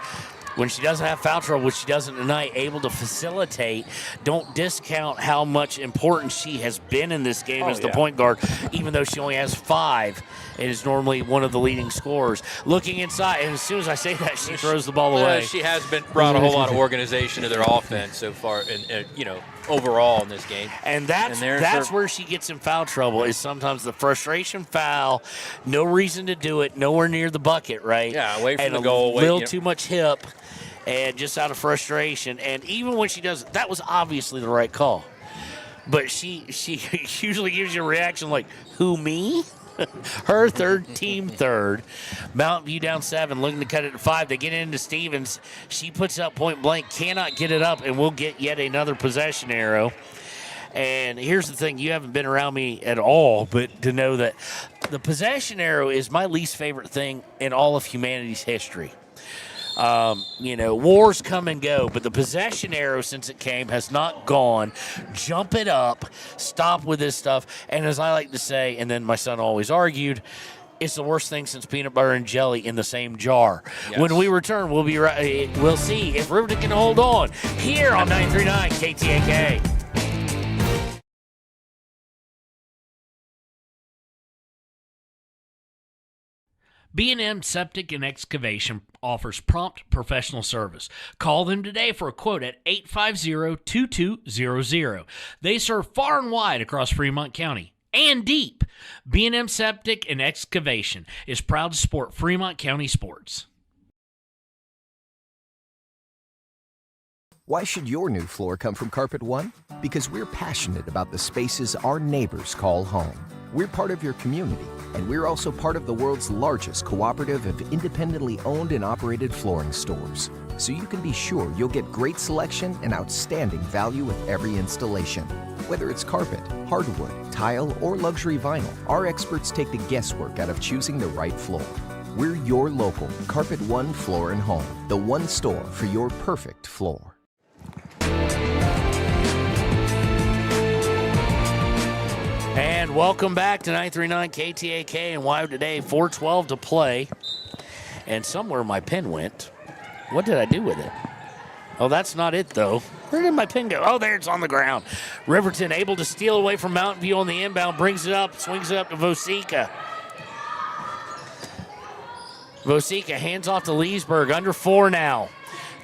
when she doesn't have foul trouble, which she doesn't tonight, able to facilitate. Don't discount how much importance she has been in this game as the point guard, even though she only has 5 and is normally one of the leading scorers. Looking inside, and as soon as I say that, she throws the ball away. She has brought a whole lot of organization to their offense so far, and overall in this game. And that's where she gets in foul trouble, is sometimes the frustration foul, no reason to do it, nowhere near the bucket, right? Yeah, away from and the goal. A little too much hip, and just out of frustration. And even when she does it, that was obviously the right call. But she usually gives you a reaction like, who, me? Her third, team third. Mountain View down 7, looking to cut it to 5. They get into Stevens. She puts up point blank, cannot get it up, and we'll get yet another possession arrow. And here's the thing, you haven't been around me at all, but to know that the possession arrow is my least favorite thing in all of humanity's history. Wars come and go, but the possession arrow, since it came, has not gone. Jump it up, stop with this stuff. And as I like to say, and then my son always argued, it's the worst thing since peanut butter and jelly in the same jar. Yes. When we return, we'll see if Riverton can hold on here on 939 KTAK. B&M Septic and Excavation offers prompt professional service. Call them today for a quote at 850-2200. They serve far and wide across Fremont County and deep. B&M Septic and Excavation is proud to support Fremont County sports. Why should your new floor come from Carpet One? Because we're passionate about the spaces our neighbors call home. We're part of your community, and we're also part of the world's largest cooperative of independently owned and operated flooring stores. So you can be sure you'll get great selection and outstanding value with every installation. Whether it's carpet, hardwood, tile, or luxury vinyl, our experts take the guesswork out of choosing the right floor. We're your local Carpet One Floor and Home, the one store for your perfect floor. And welcome back to 939 KTAK and WyoToday. 4:12 to play. And somewhere my pin went. What did I do with it? Oh, that's not it, though. Where did my pin go? Oh, there, it's on the ground. Riverton able to steal away from Mountain View on the inbound, brings it up, swings it up to Vosika. Vosika hands off to Leesburg, under 4 now.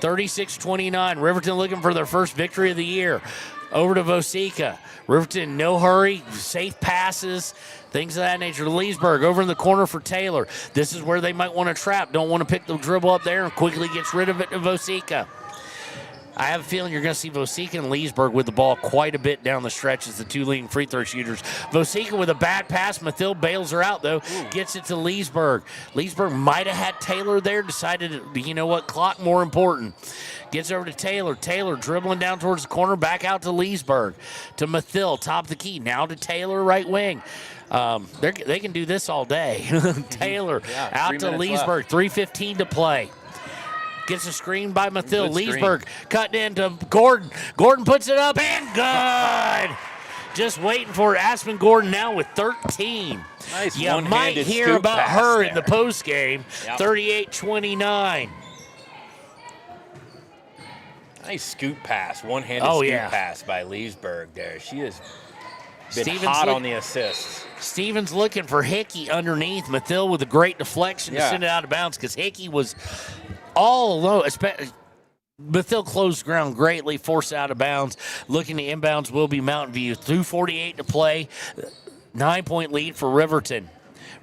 36-29. Riverton looking for their first victory of the year. Over to Vosika. Riverton, no hurry, safe passes, things of that nature. Leesburg over in the corner for Taylor. This is where they might want to trap. Don't want to pick the dribble up there and quickly gets rid of it to Vosika. I have a feeling you're going to see Vosika and Leesburg with the ball quite a bit down the stretch as the two leading free throw shooters. Vosika with a bad pass. Mathil bails her out, though. Gets it to Leesburg. Leesburg might have had Taylor there. Decided, you know what, clock more important. Gets over to Taylor. Taylor dribbling down towards the corner. Back out to Leesburg. To Mathil, top of the key. Now to Taylor, right wing. They can do this all day. Taylor out to Leesburg. 3:15 to play. Gets a screen by Mathil. Leesburg cutting into Gordon. Gordon puts it up and good. Just waiting for Aspen Gordon now with 13. Nice you might hear about her in the postgame. 38-29. Nice scoop pass. One-handed scoop pass by Leesburg there. She has been hot on the assists. Stevens looking for Hickey underneath. Mathil with a great deflection to send it out of bounds because Hickey was all alone. Mathil closed ground greatly, forced out of bounds. Looking to inbounds will be Mountain View. 2:48 to play. 9-point lead for Riverton.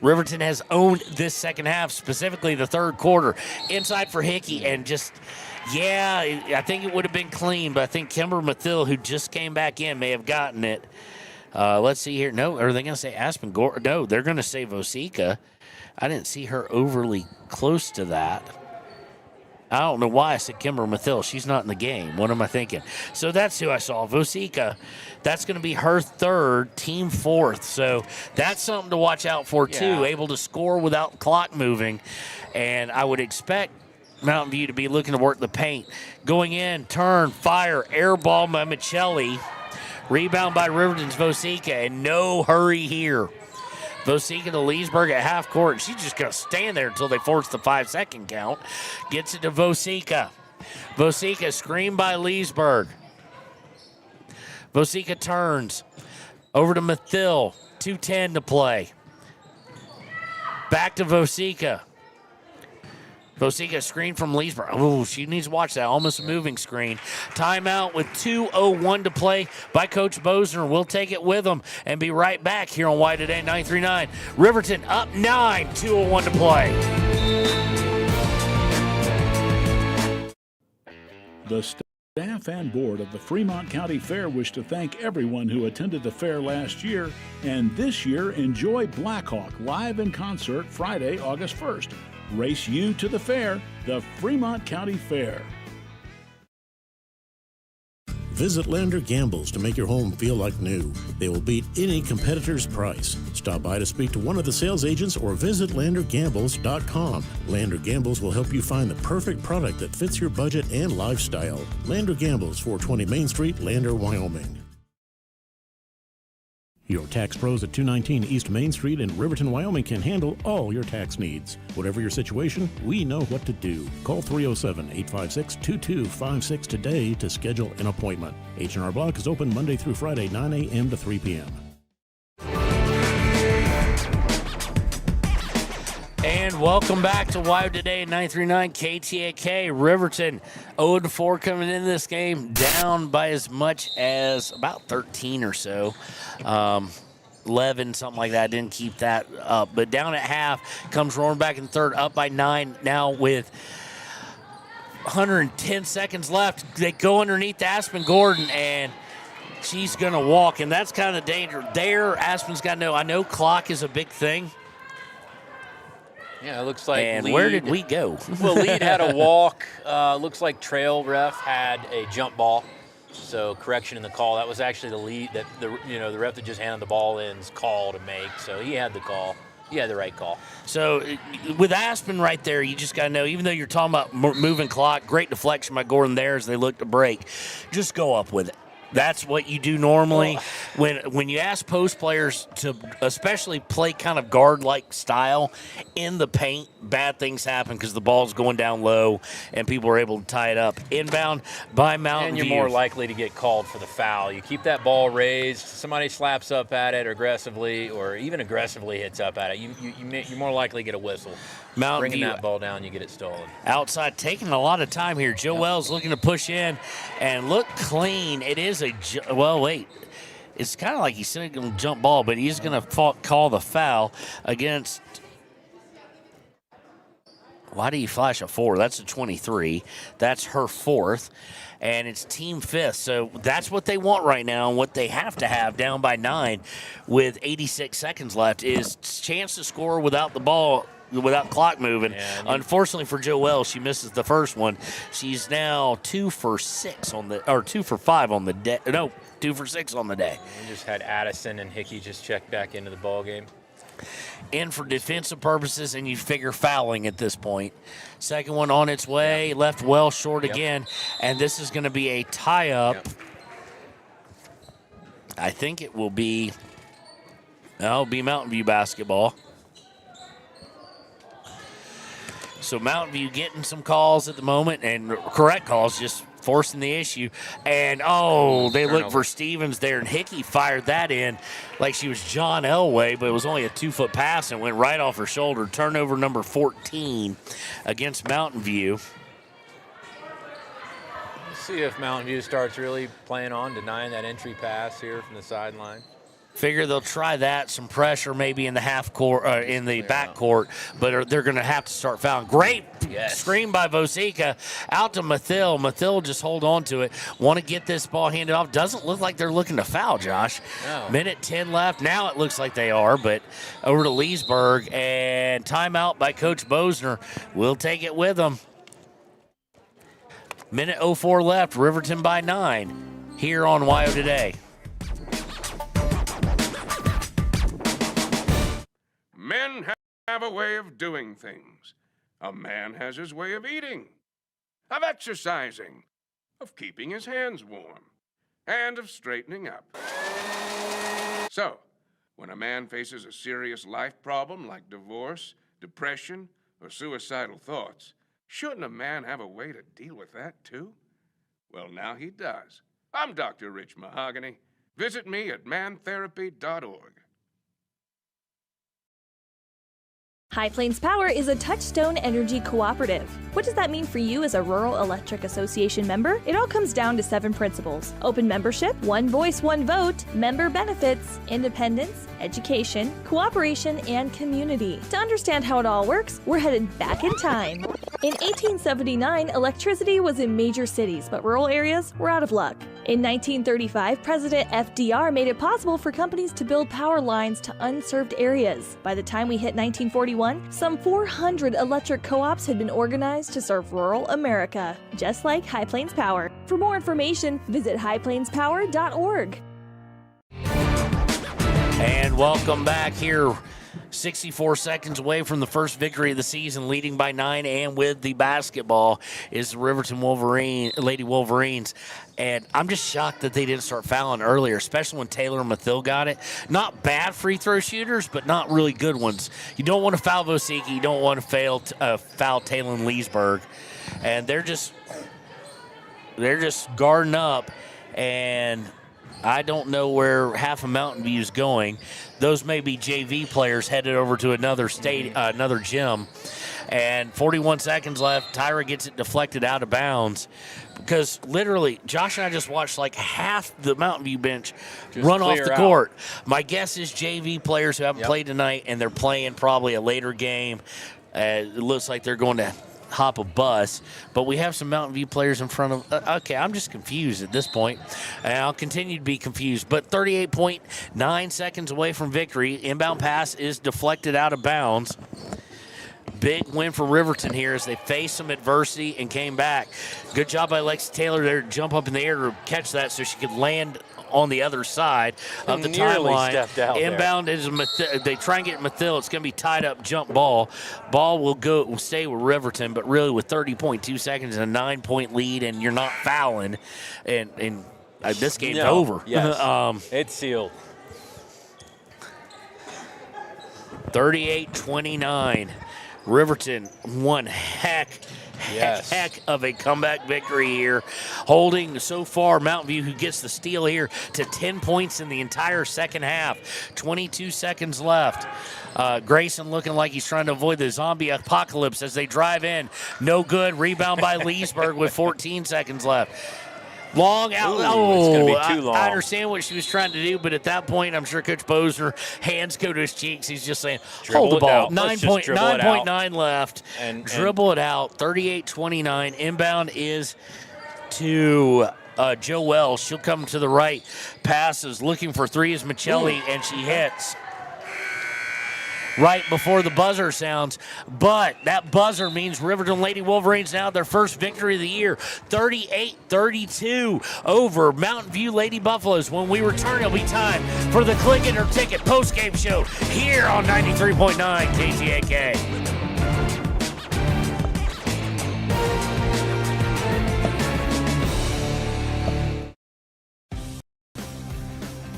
Riverton has owned this second half, specifically the third quarter. Inside for Hickey and just, I think it would have been clean, but I think Kimber Mathil, who just came back in, may have gotten it. Let's see here. No, are they going to say Aspen Gore? No, they're going to say Vosika. I didn't see her overly close to that. I don't know why I said Kimber Mathil. She's not in the game. What am I thinking? So that's who I saw. Vosika, that's going to be her third, team fourth. So that's something to watch out for, too. Able to score without clock moving. And I would expect Mountain View to be looking to work the paint. Going in, turn, fire, air ball by Michelli. Rebound by Riverton's Vosika, and no hurry here. Vosika to Leesburg at half court. She's just going to stand there until they force the 5-second count. Gets it to Vosika. Vosika screened by Leesburg. Vosika turns. Over to Mathil. 2:10 to play. Back to Vosika. Vosika screen from Leesburg. Oh, she needs to watch that. Almost a moving screen. Timeout with 2:01 to play by Coach Bosner. We'll take it with him and be right back here on WyoToday 939. Riverton up 9, 2:01 to play. The staff and board of the Fremont County Fair wish to thank everyone who attended the fair last year, and this year enjoy Blackhawk live in concert Friday, August 1st. Race you to the fair, the Fremont County Fair. Visit Lander Gambles to make your home feel like new. They will beat any competitor's price. Stop by to speak to one of the sales agents or visit LanderGambles.com. Lander Gambles will help you find the perfect product that fits your budget and lifestyle. Lander Gambles, 420 Main Street, Lander, Wyoming. Your tax pros at 219 East Main Street in Riverton, Wyoming can handle all your tax needs. Whatever your situation, we know what to do. Call 307-856-2256 today to schedule an appointment. H&R Block is open Monday through Friday, 9 a.m. to 3 p.m. And welcome back to WyoToday 939 KTAK. Riverton 0-4 coming into this game, down by as much as about 13 or so. 11, something like that. Didn't keep that up. But down at half, comes roaring back in third, up by 9 now with 110 seconds left. They go underneath Aspen Gordon, and she's going to walk, and that's kind of danger. There, Aspen's got to know. I know clock is a big thing. Yeah, it looks like. And where did we go? Well, lead had a walk. Looks like trail ref had a jump ball. So correction in the call. That was actually the lead that the ref that just handed the ball in's call to make. So he had the call. He had the right call. So with Aspen right there, you just got to know, even though you're talking about moving clock, great deflection by Gordon there as they look to break. Just go up with it. That's what you do normally. When you ask post players to especially play kind of guard-like style in the paint, bad things happen because the ball's going down low and people are able to tie it up. Inbound by Mountain View. And you're more likely to get called for the foul. You keep that ball raised, somebody slaps up at it aggressively or even aggressively hits up at it, you're more likely to get a whistle. Mountain Bringing View that ball down, you get it stolen. Outside, taking a lot of time here. Joe Wells looking to push in and look clean. It is it's kind of like he's going to jump ball, but he's going to call the foul against. Why do you flash a 4? That's a 23. That's her 4th, and it's team 5th. So that's what they want right now, and what they have to have down by 9 with 86 seconds left is chance to score without the ball. Without clock moving. Unfortunately for Joe Wells, she misses the first one. She's now 2 for 5 on the day. No, 2 for 6 on the day. We just had Addison and Hickey just check back into the ball game. In for defensive purposes, and you figure fouling at this point. Second one on its way, left well short again, and this is going to be a tie-up. I think it will be. It'll be Mountain View basketball. So Mountain View getting some calls at the moment, and correct calls, just forcing the issue. And, they look for Stevens there, and Hickey fired that in like she was John Elway, but it was only a 2-foot pass and went right off her shoulder. Turnover number 14 against Mountain View. Let's see if Mountain View starts really playing on denying that entry pass here from the sideline. Figure they'll try that, some pressure maybe in the half court, in the back court, but they're going to have to start fouling. Great screen by Vosika out to Mathil. Mathil just hold on to it. Want to get this ball handed off. Doesn't look like they're looking to foul, Josh. No. Minute 10 left. Now it looks like they are, but over to Leesburg, and timeout by Coach Bosner. We'll take it with them. Minute 04 left. Riverton by 9 here on WyoToday. Men have a way of doing things. A man has his way of eating, of exercising, of keeping his hands warm, and of straightening up. So, when a man faces a serious life problem like divorce, depression, or suicidal thoughts, shouldn't a man have a way to deal with that too? Well, now he does. I'm Dr. Rich Mahogany. Visit me at mantherapy.org. High Plains Power is a Touchstone Energy cooperative. What does that mean for you as a Rural Electric Association member? It all comes down to 7 principles: open membership, one voice, one vote, member benefits, independence, education, cooperation, and community. To understand how it all works, we're headed back in time. In 1879, electricity was in major cities, but rural areas were out of luck. In 1935, President FDR made it possible for companies to build power lines to unserved areas. By the time we hit 1941, some 400 electric co-ops had been organized to serve rural America, just like High Plains Power. For more information, visit highplainspower.org. And welcome back here. 64 seconds away from the first victory of the season, leading by 9, and with the basketball is the Riverton Lady Wolverines. And I'm just shocked that they didn't start fouling earlier, especially when Taylor and Mathil got it. Not bad free throw shooters, but not really good ones. You don't want to foul Vosiki. You don't want to foul Taylor and Leesburg. And they're just guarding up, and I don't know where half of Mountain View is going. Those may be JV players headed over to another gym. And 41 seconds left. Tyra gets it deflected out of bounds. Because literally, Josh and I just watched like half the Mountain View bench run off the court. My guess is JV players who haven't played tonight, and they're playing probably a later game. It looks like they're going to hop a bus. But we have some Mountain View players in front of okay, I'm just confused at this point. And I'll continue to be confused. But 38.9 seconds away from victory. Inbound pass is deflected out of bounds. Big win for Riverton here as they faced some adversity and came back. Good job by Lexi Taylor there to jump up in the air to catch that so she could land on the other side of the timeline. Inbound is they try and get Mathill. It's going to be tied up jump ball. Ball will stay with Riverton, but really with 30.2 seconds and a 9-point lead, and you're not fouling, and this game's over. Yes. It's sealed. 38-29. Riverton, one heck of a comeback victory here. Holding so far Mountain View, who gets the steal here, to 10 points in the entire second half. 22 seconds left. Grayson looking like he's trying to avoid the zombie apocalypse as they drive in. No good. Rebound by Leesburg with 14 seconds left. Long out. It's going to be too long. I understand what she was trying to do, but at that point, I'm sure Coach Bosner, hands go to his cheeks. He's just saying, hold the ball. 9.9 left. And dribble it out. 38-29. Inbound is to Joelle. She'll come to the right. Passes, looking for three is Michelli, and she hits right before the buzzer sounds. But that buzzer means Riverton Lady Wolverines now their first victory of the year. 38-32 over Mountain View Lady Buffaloes. When we return, it'll be time for the Click It or Ticket postgame show here on 93.9 KTAK.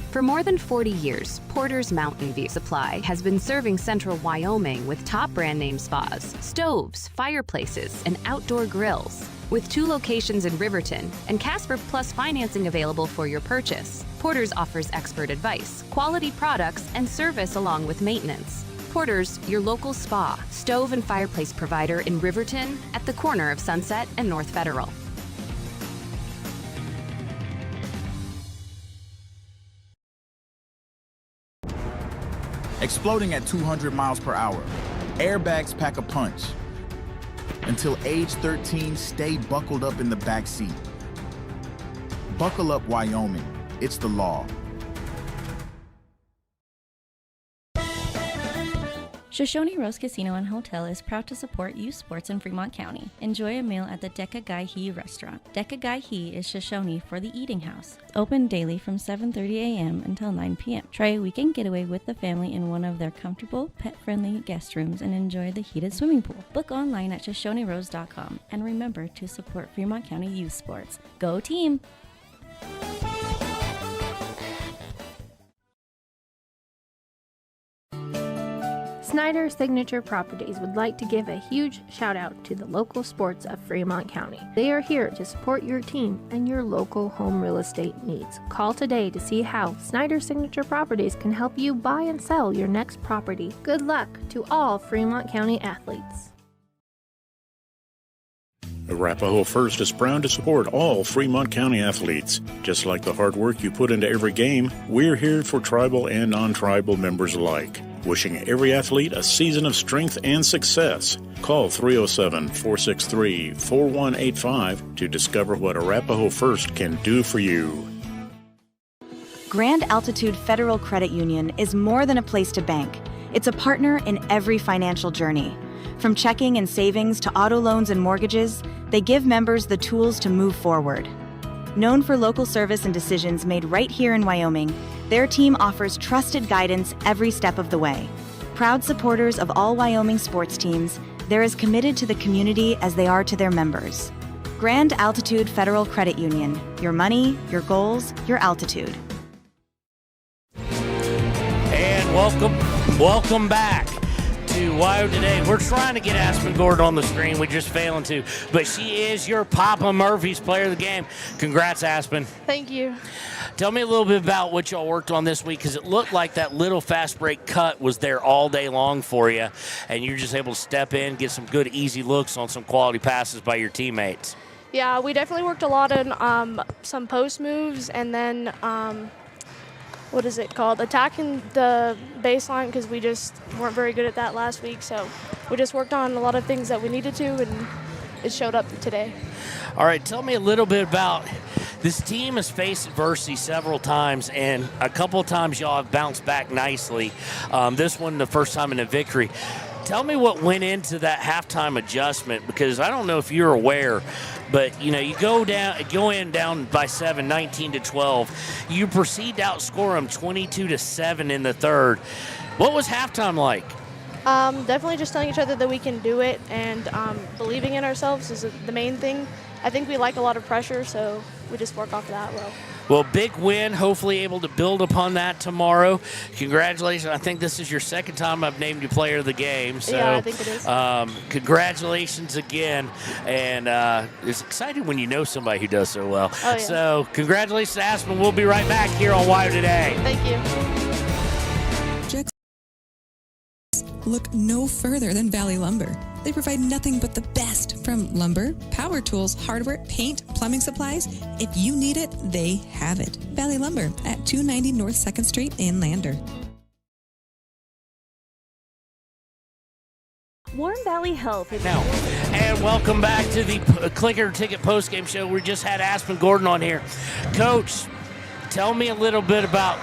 For more than 40 years, Porter's Mountain View Supply has been serving central Wyoming with top brand name spas, stoves, fireplaces, and outdoor grills. With 2 locations in Riverton and Casper Plus financing available for your purchase, Porter's offers expert advice, quality products, and service along with maintenance. Porter's, your local spa, stove, and fireplace provider in Riverton at the corner of Sunset and North Federal. Exploding at 200 miles per hour. Airbags pack a punch. Until age 13, stay buckled up in the back seat. Buckle up, Wyoming. It's the law. Shoshone Rose Casino and Hotel is proud to support youth sports in Fremont County. Enjoy a meal at the Deca Gai He restaurant. Deca Gai He is Shoshone for the eating house. Open daily from 7:30 a.m. until 9 p.m. Try a weekend getaway with the family in one of their comfortable, pet-friendly guest rooms and enjoy the heated swimming pool. Book online at ShoshoneRose.com and remember to support Fremont County youth sports. Go team! Snyder Signature Properties would like to give a huge shout out to the local sports of Fremont County. They are here to support your team and your local home real estate needs. Call today to see how Snyder Signature Properties can help you buy and sell your next property. Good luck to all Fremont County athletes. Arapahoe First is proud to support all Fremont County athletes. Just like the hard work you put into every game, we're here for tribal and non-tribal members alike. Wishing every athlete a season of strength and success. Call 307-463-4185 to discover what Arapahoe First can do for you. Grand Altitude Federal Credit Union is more than a place to bank. It's a partner in every financial journey. From checking and savings to auto loans and mortgages, they give members the tools to move forward. Known for local service and decisions made right here in Wyoming, their team offers trusted guidance every step of the way. Proud supporters of all Wyoming sports teams, they're as committed to the community as they are to their members. Grand Altitude Federal Credit Union. Your money, your goals, your altitude. And welcome back to to WyoToday. We're trying to get Aspen Gordon on the screen. We're just failing to. But she is your Papa Murphy's player of the game. Congrats, Aspen. Thank you. Tell me a little bit about what y'all worked on this week, because it looked like that little fast break cut was there all day long for you, and you're just able to step in, get some good, easy looks on some quality passes by your teammates. Yeah, we definitely worked a lot on some post moves, and then what is it called? Attacking the baseline, because we just weren't very good at that last week. So we just worked on a lot of things that we needed to, and it showed up today. All right, tell me a little bit about this team has faced adversity several times, and a couple of times y'all have bounced back nicely. This one, the first time in a victory. Tell me what went into that halftime adjustment, because I don't know if you're aware, but you go in down by 7, 19-12. You proceed to outscore them 22-7 in the third. What was halftime like? Definitely just telling each other that we can do it, and believing in ourselves is the main thing. I think we like a lot of pressure, so we just work off of that well. Well, big win. Hopefully able to build upon that tomorrow. Congratulations. I think this is your second time I've named you player of the game. So, yeah, I think it is. Congratulations again. And it's exciting when you know somebody who does so well. Oh, yeah. So congratulations to Aspen. We'll be right back here on WyoToday. Thank you. Look no further than Valley Lumber. They provide nothing but the best from lumber, power tools, hardware, paint, plumbing supplies. If you need it, they have it. Valley Lumber at 290 North 2nd Street in Lander. Warm Valley Health. Now, and welcome back to the Clicker Ticket postgame show. We just had Aspen Gordon on here. Coach, tell me a little bit about,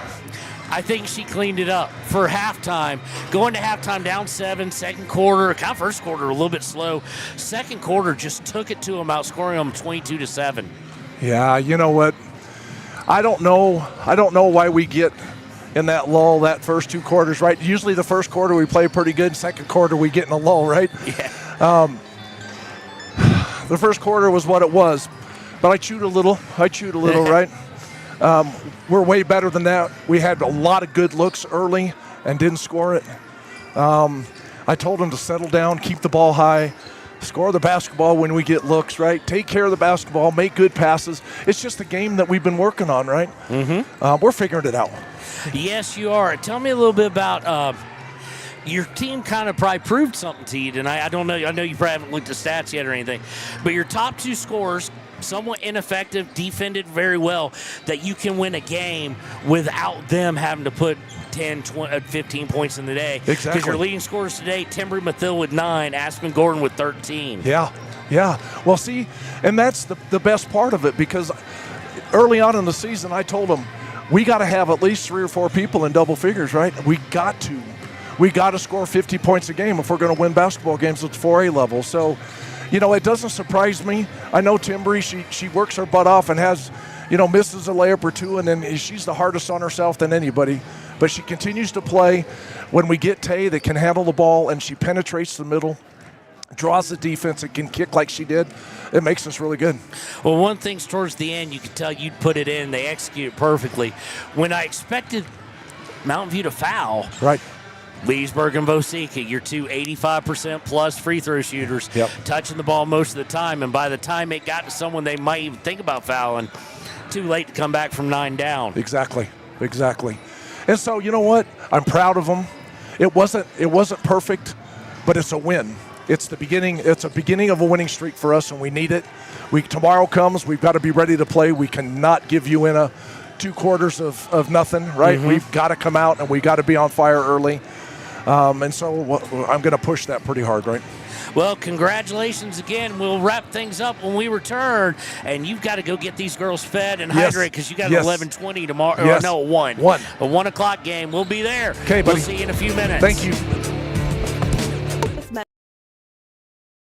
I think she cleaned it up for halftime. Going to halftime down 7, second quarter, kind of first quarter a little bit slow. Second quarter just took it to them, outscoring them 22-7. Yeah, you know what? I don't know why we get in that lull that first 2 quarters, right? Usually the first quarter we play pretty good. Second quarter we get in a lull, right? Yeah. The first quarter was what it was, but I chewed a little, right? We're way better than that. We had a lot of good looks early and didn't score it. I told them to settle down, keep the ball high, score the basketball when we get looks, right? Take care of the basketball, make good passes. It's just a game that we've been working on, right? Mm-hmm. We're figuring it out. Yes, you are. Tell me a little bit about your team. Kind of probably proved something to you tonight. I don't know. I know you probably haven't looked at stats yet or anything, but your top 2 scorers, somewhat ineffective, defended very well, that you can win a game without them having to put 10, 20, 15 points in the day. Exactly. Because your leading scorers today, Timbry Mathil with 9, Aspen Gordon with 13. Yeah. Well, see, and that's the best part of it, because early on in the season I told them we got to have at least 3 or 4 people in double figures, right? We got to score 50 points a game if we're going to win basketball games at the 4A level. So, it doesn't surprise me. I know Timbry, she works her butt off and has, misses a layup or 2, and then she's the hardest on herself than anybody. But she continues to play. When we get Tay that can handle the ball and she penetrates the middle, draws the defense, and can kick like she did, it makes us really good. Well, one thing towards the end, you could tell you'd put it in. They execute it perfectly. When I expected Mountain View to foul, right, Leesburg and Vosika, your 2 85% plus free throw shooters, touching the ball most of the time, and by the time it got to someone they might even think about fouling, too late to come back from 9 down. Exactly. And so, you know what? I'm proud of them. It wasn't perfect, but it's a win. It's the beginning. It's a beginning of a winning streak for us, and we need it. Tomorrow comes, we've got to be ready to play. We cannot give you in a 2 quarters of nothing, right? Mm-hmm. We've got to come out, and we got to be on fire early. And so I'm going to push that pretty hard, right? Well, congratulations again. We'll wrap things up when we return, and you've got to go get these girls fed and hydrate, because you got an 11:20 tomorrow. Yes. Or no, 1. 1. A 1 o'clock game. We'll be there. Okay, buddy. We'll see you in a few minutes. Thank you.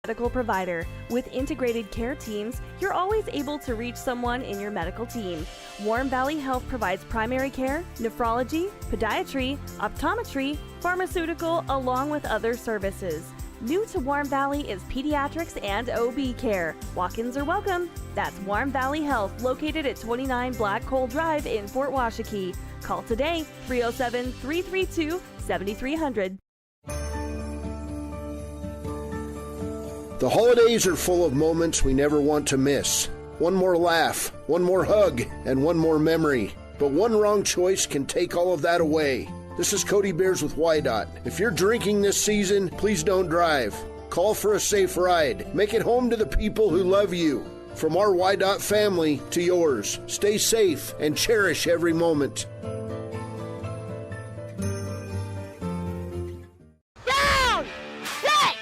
Medical provider. With integrated care teams, you're always able to reach someone in your medical team. Warm Valley Health provides primary care, nephrology, podiatry, optometry, pharmaceutical, along with other services. New to Warm Valley is pediatrics and OB care. Walk-ins are welcome. That's Warm Valley Health, located at 29 Black Coal Drive in Fort Washakie. Call today, 307-332-7300. The holidays are full of moments we never want to miss. One more laugh, one more hug, and one more memory. But one wrong choice can take all of that away. This is Cody Bears with WYDOT. If you're drinking this season, please don't drive. Call for a safe ride. Make it home to the people who love you. From our WYDOT family to yours, stay safe and cherish every moment. Down! Set!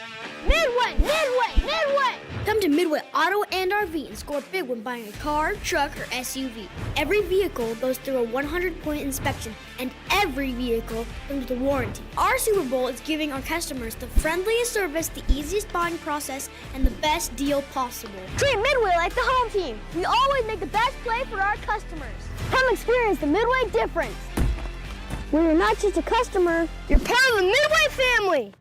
Midway! Midway! Midway! Come to Midway Auto and RV and score big when buying a car, truck, or SUV. Every vehicle goes through a 100-point inspection, and every vehicle comes with a warranty. Our Super Bowl is giving our customers the friendliest service, the easiest buying process, and the best deal possible. Treat Midway like the home team. We always make the best play for our customers. Come experience the Midway difference. Where you're not just a customer, you're part of the Midway family.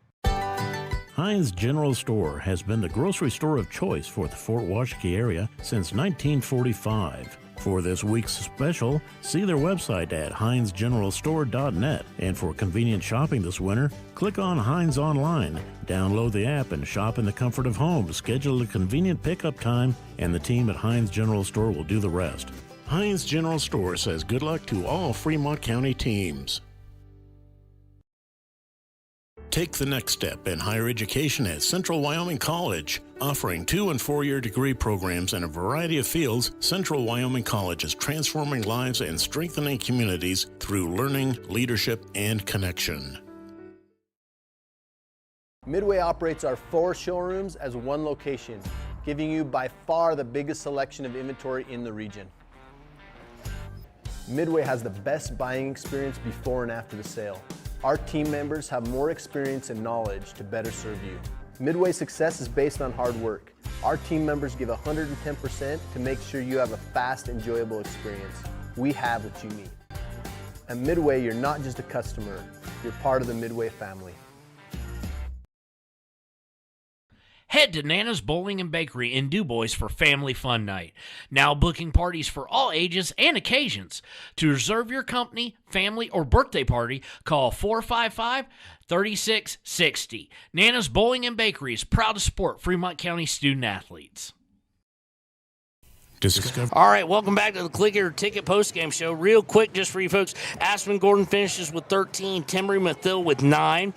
Heinz General Store has been the grocery store of choice for the Fort Washakie area since 1945. For this week's special, see their website at heinzgeneralstore.net. And for convenient shopping this winter, click on Heinz Online, download the app, and shop in the comfort of home. Schedule a convenient pickup time, and the team at Heinz General Store will do the rest. Heinz General Store says good luck to all Fremont County teams. Take the next step in higher education at Central Wyoming College. Offering 2- and 4-year degree programs in a variety of fields, Central Wyoming College is transforming lives and strengthening communities through learning, leadership, and connection. Midway operates our 4 showrooms as one location, giving you by far the biggest selection of inventory in the region. Midway has the best buying experience before and after the sale. Our team members have more experience and knowledge to better serve you. Midway's success is based on hard work. Our team members give 110% to make sure you have a fast, enjoyable experience. We have what you need. At Midway, you're not just a customer, you're part of the Midway family. Head to Nana's Bowling and Bakery in DuBois for Family Fun Night. Now booking parties for all ages and occasions. To reserve your company, family, or birthday party, call 455-3660. Nana's Bowling and Bakery is proud to support Fremont County student athletes. All right, welcome back to the Clicker Ticket postgame show. Real quick, just for you folks, Aspen Gordon finishes with 13, Timmery Mathill with 9,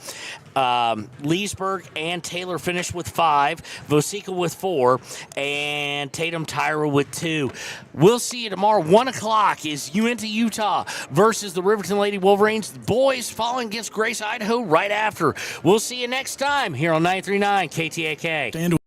Leesburg and Taylor finished with 5, Vosica with 4, and Tatum Tyra with 2. We'll see you tomorrow. 1 o'clock is UNT Utah versus the Riverton Lady Wolverines. The boys falling against Grace, Idaho right after. We'll see you next time here on 93.9 KTAK.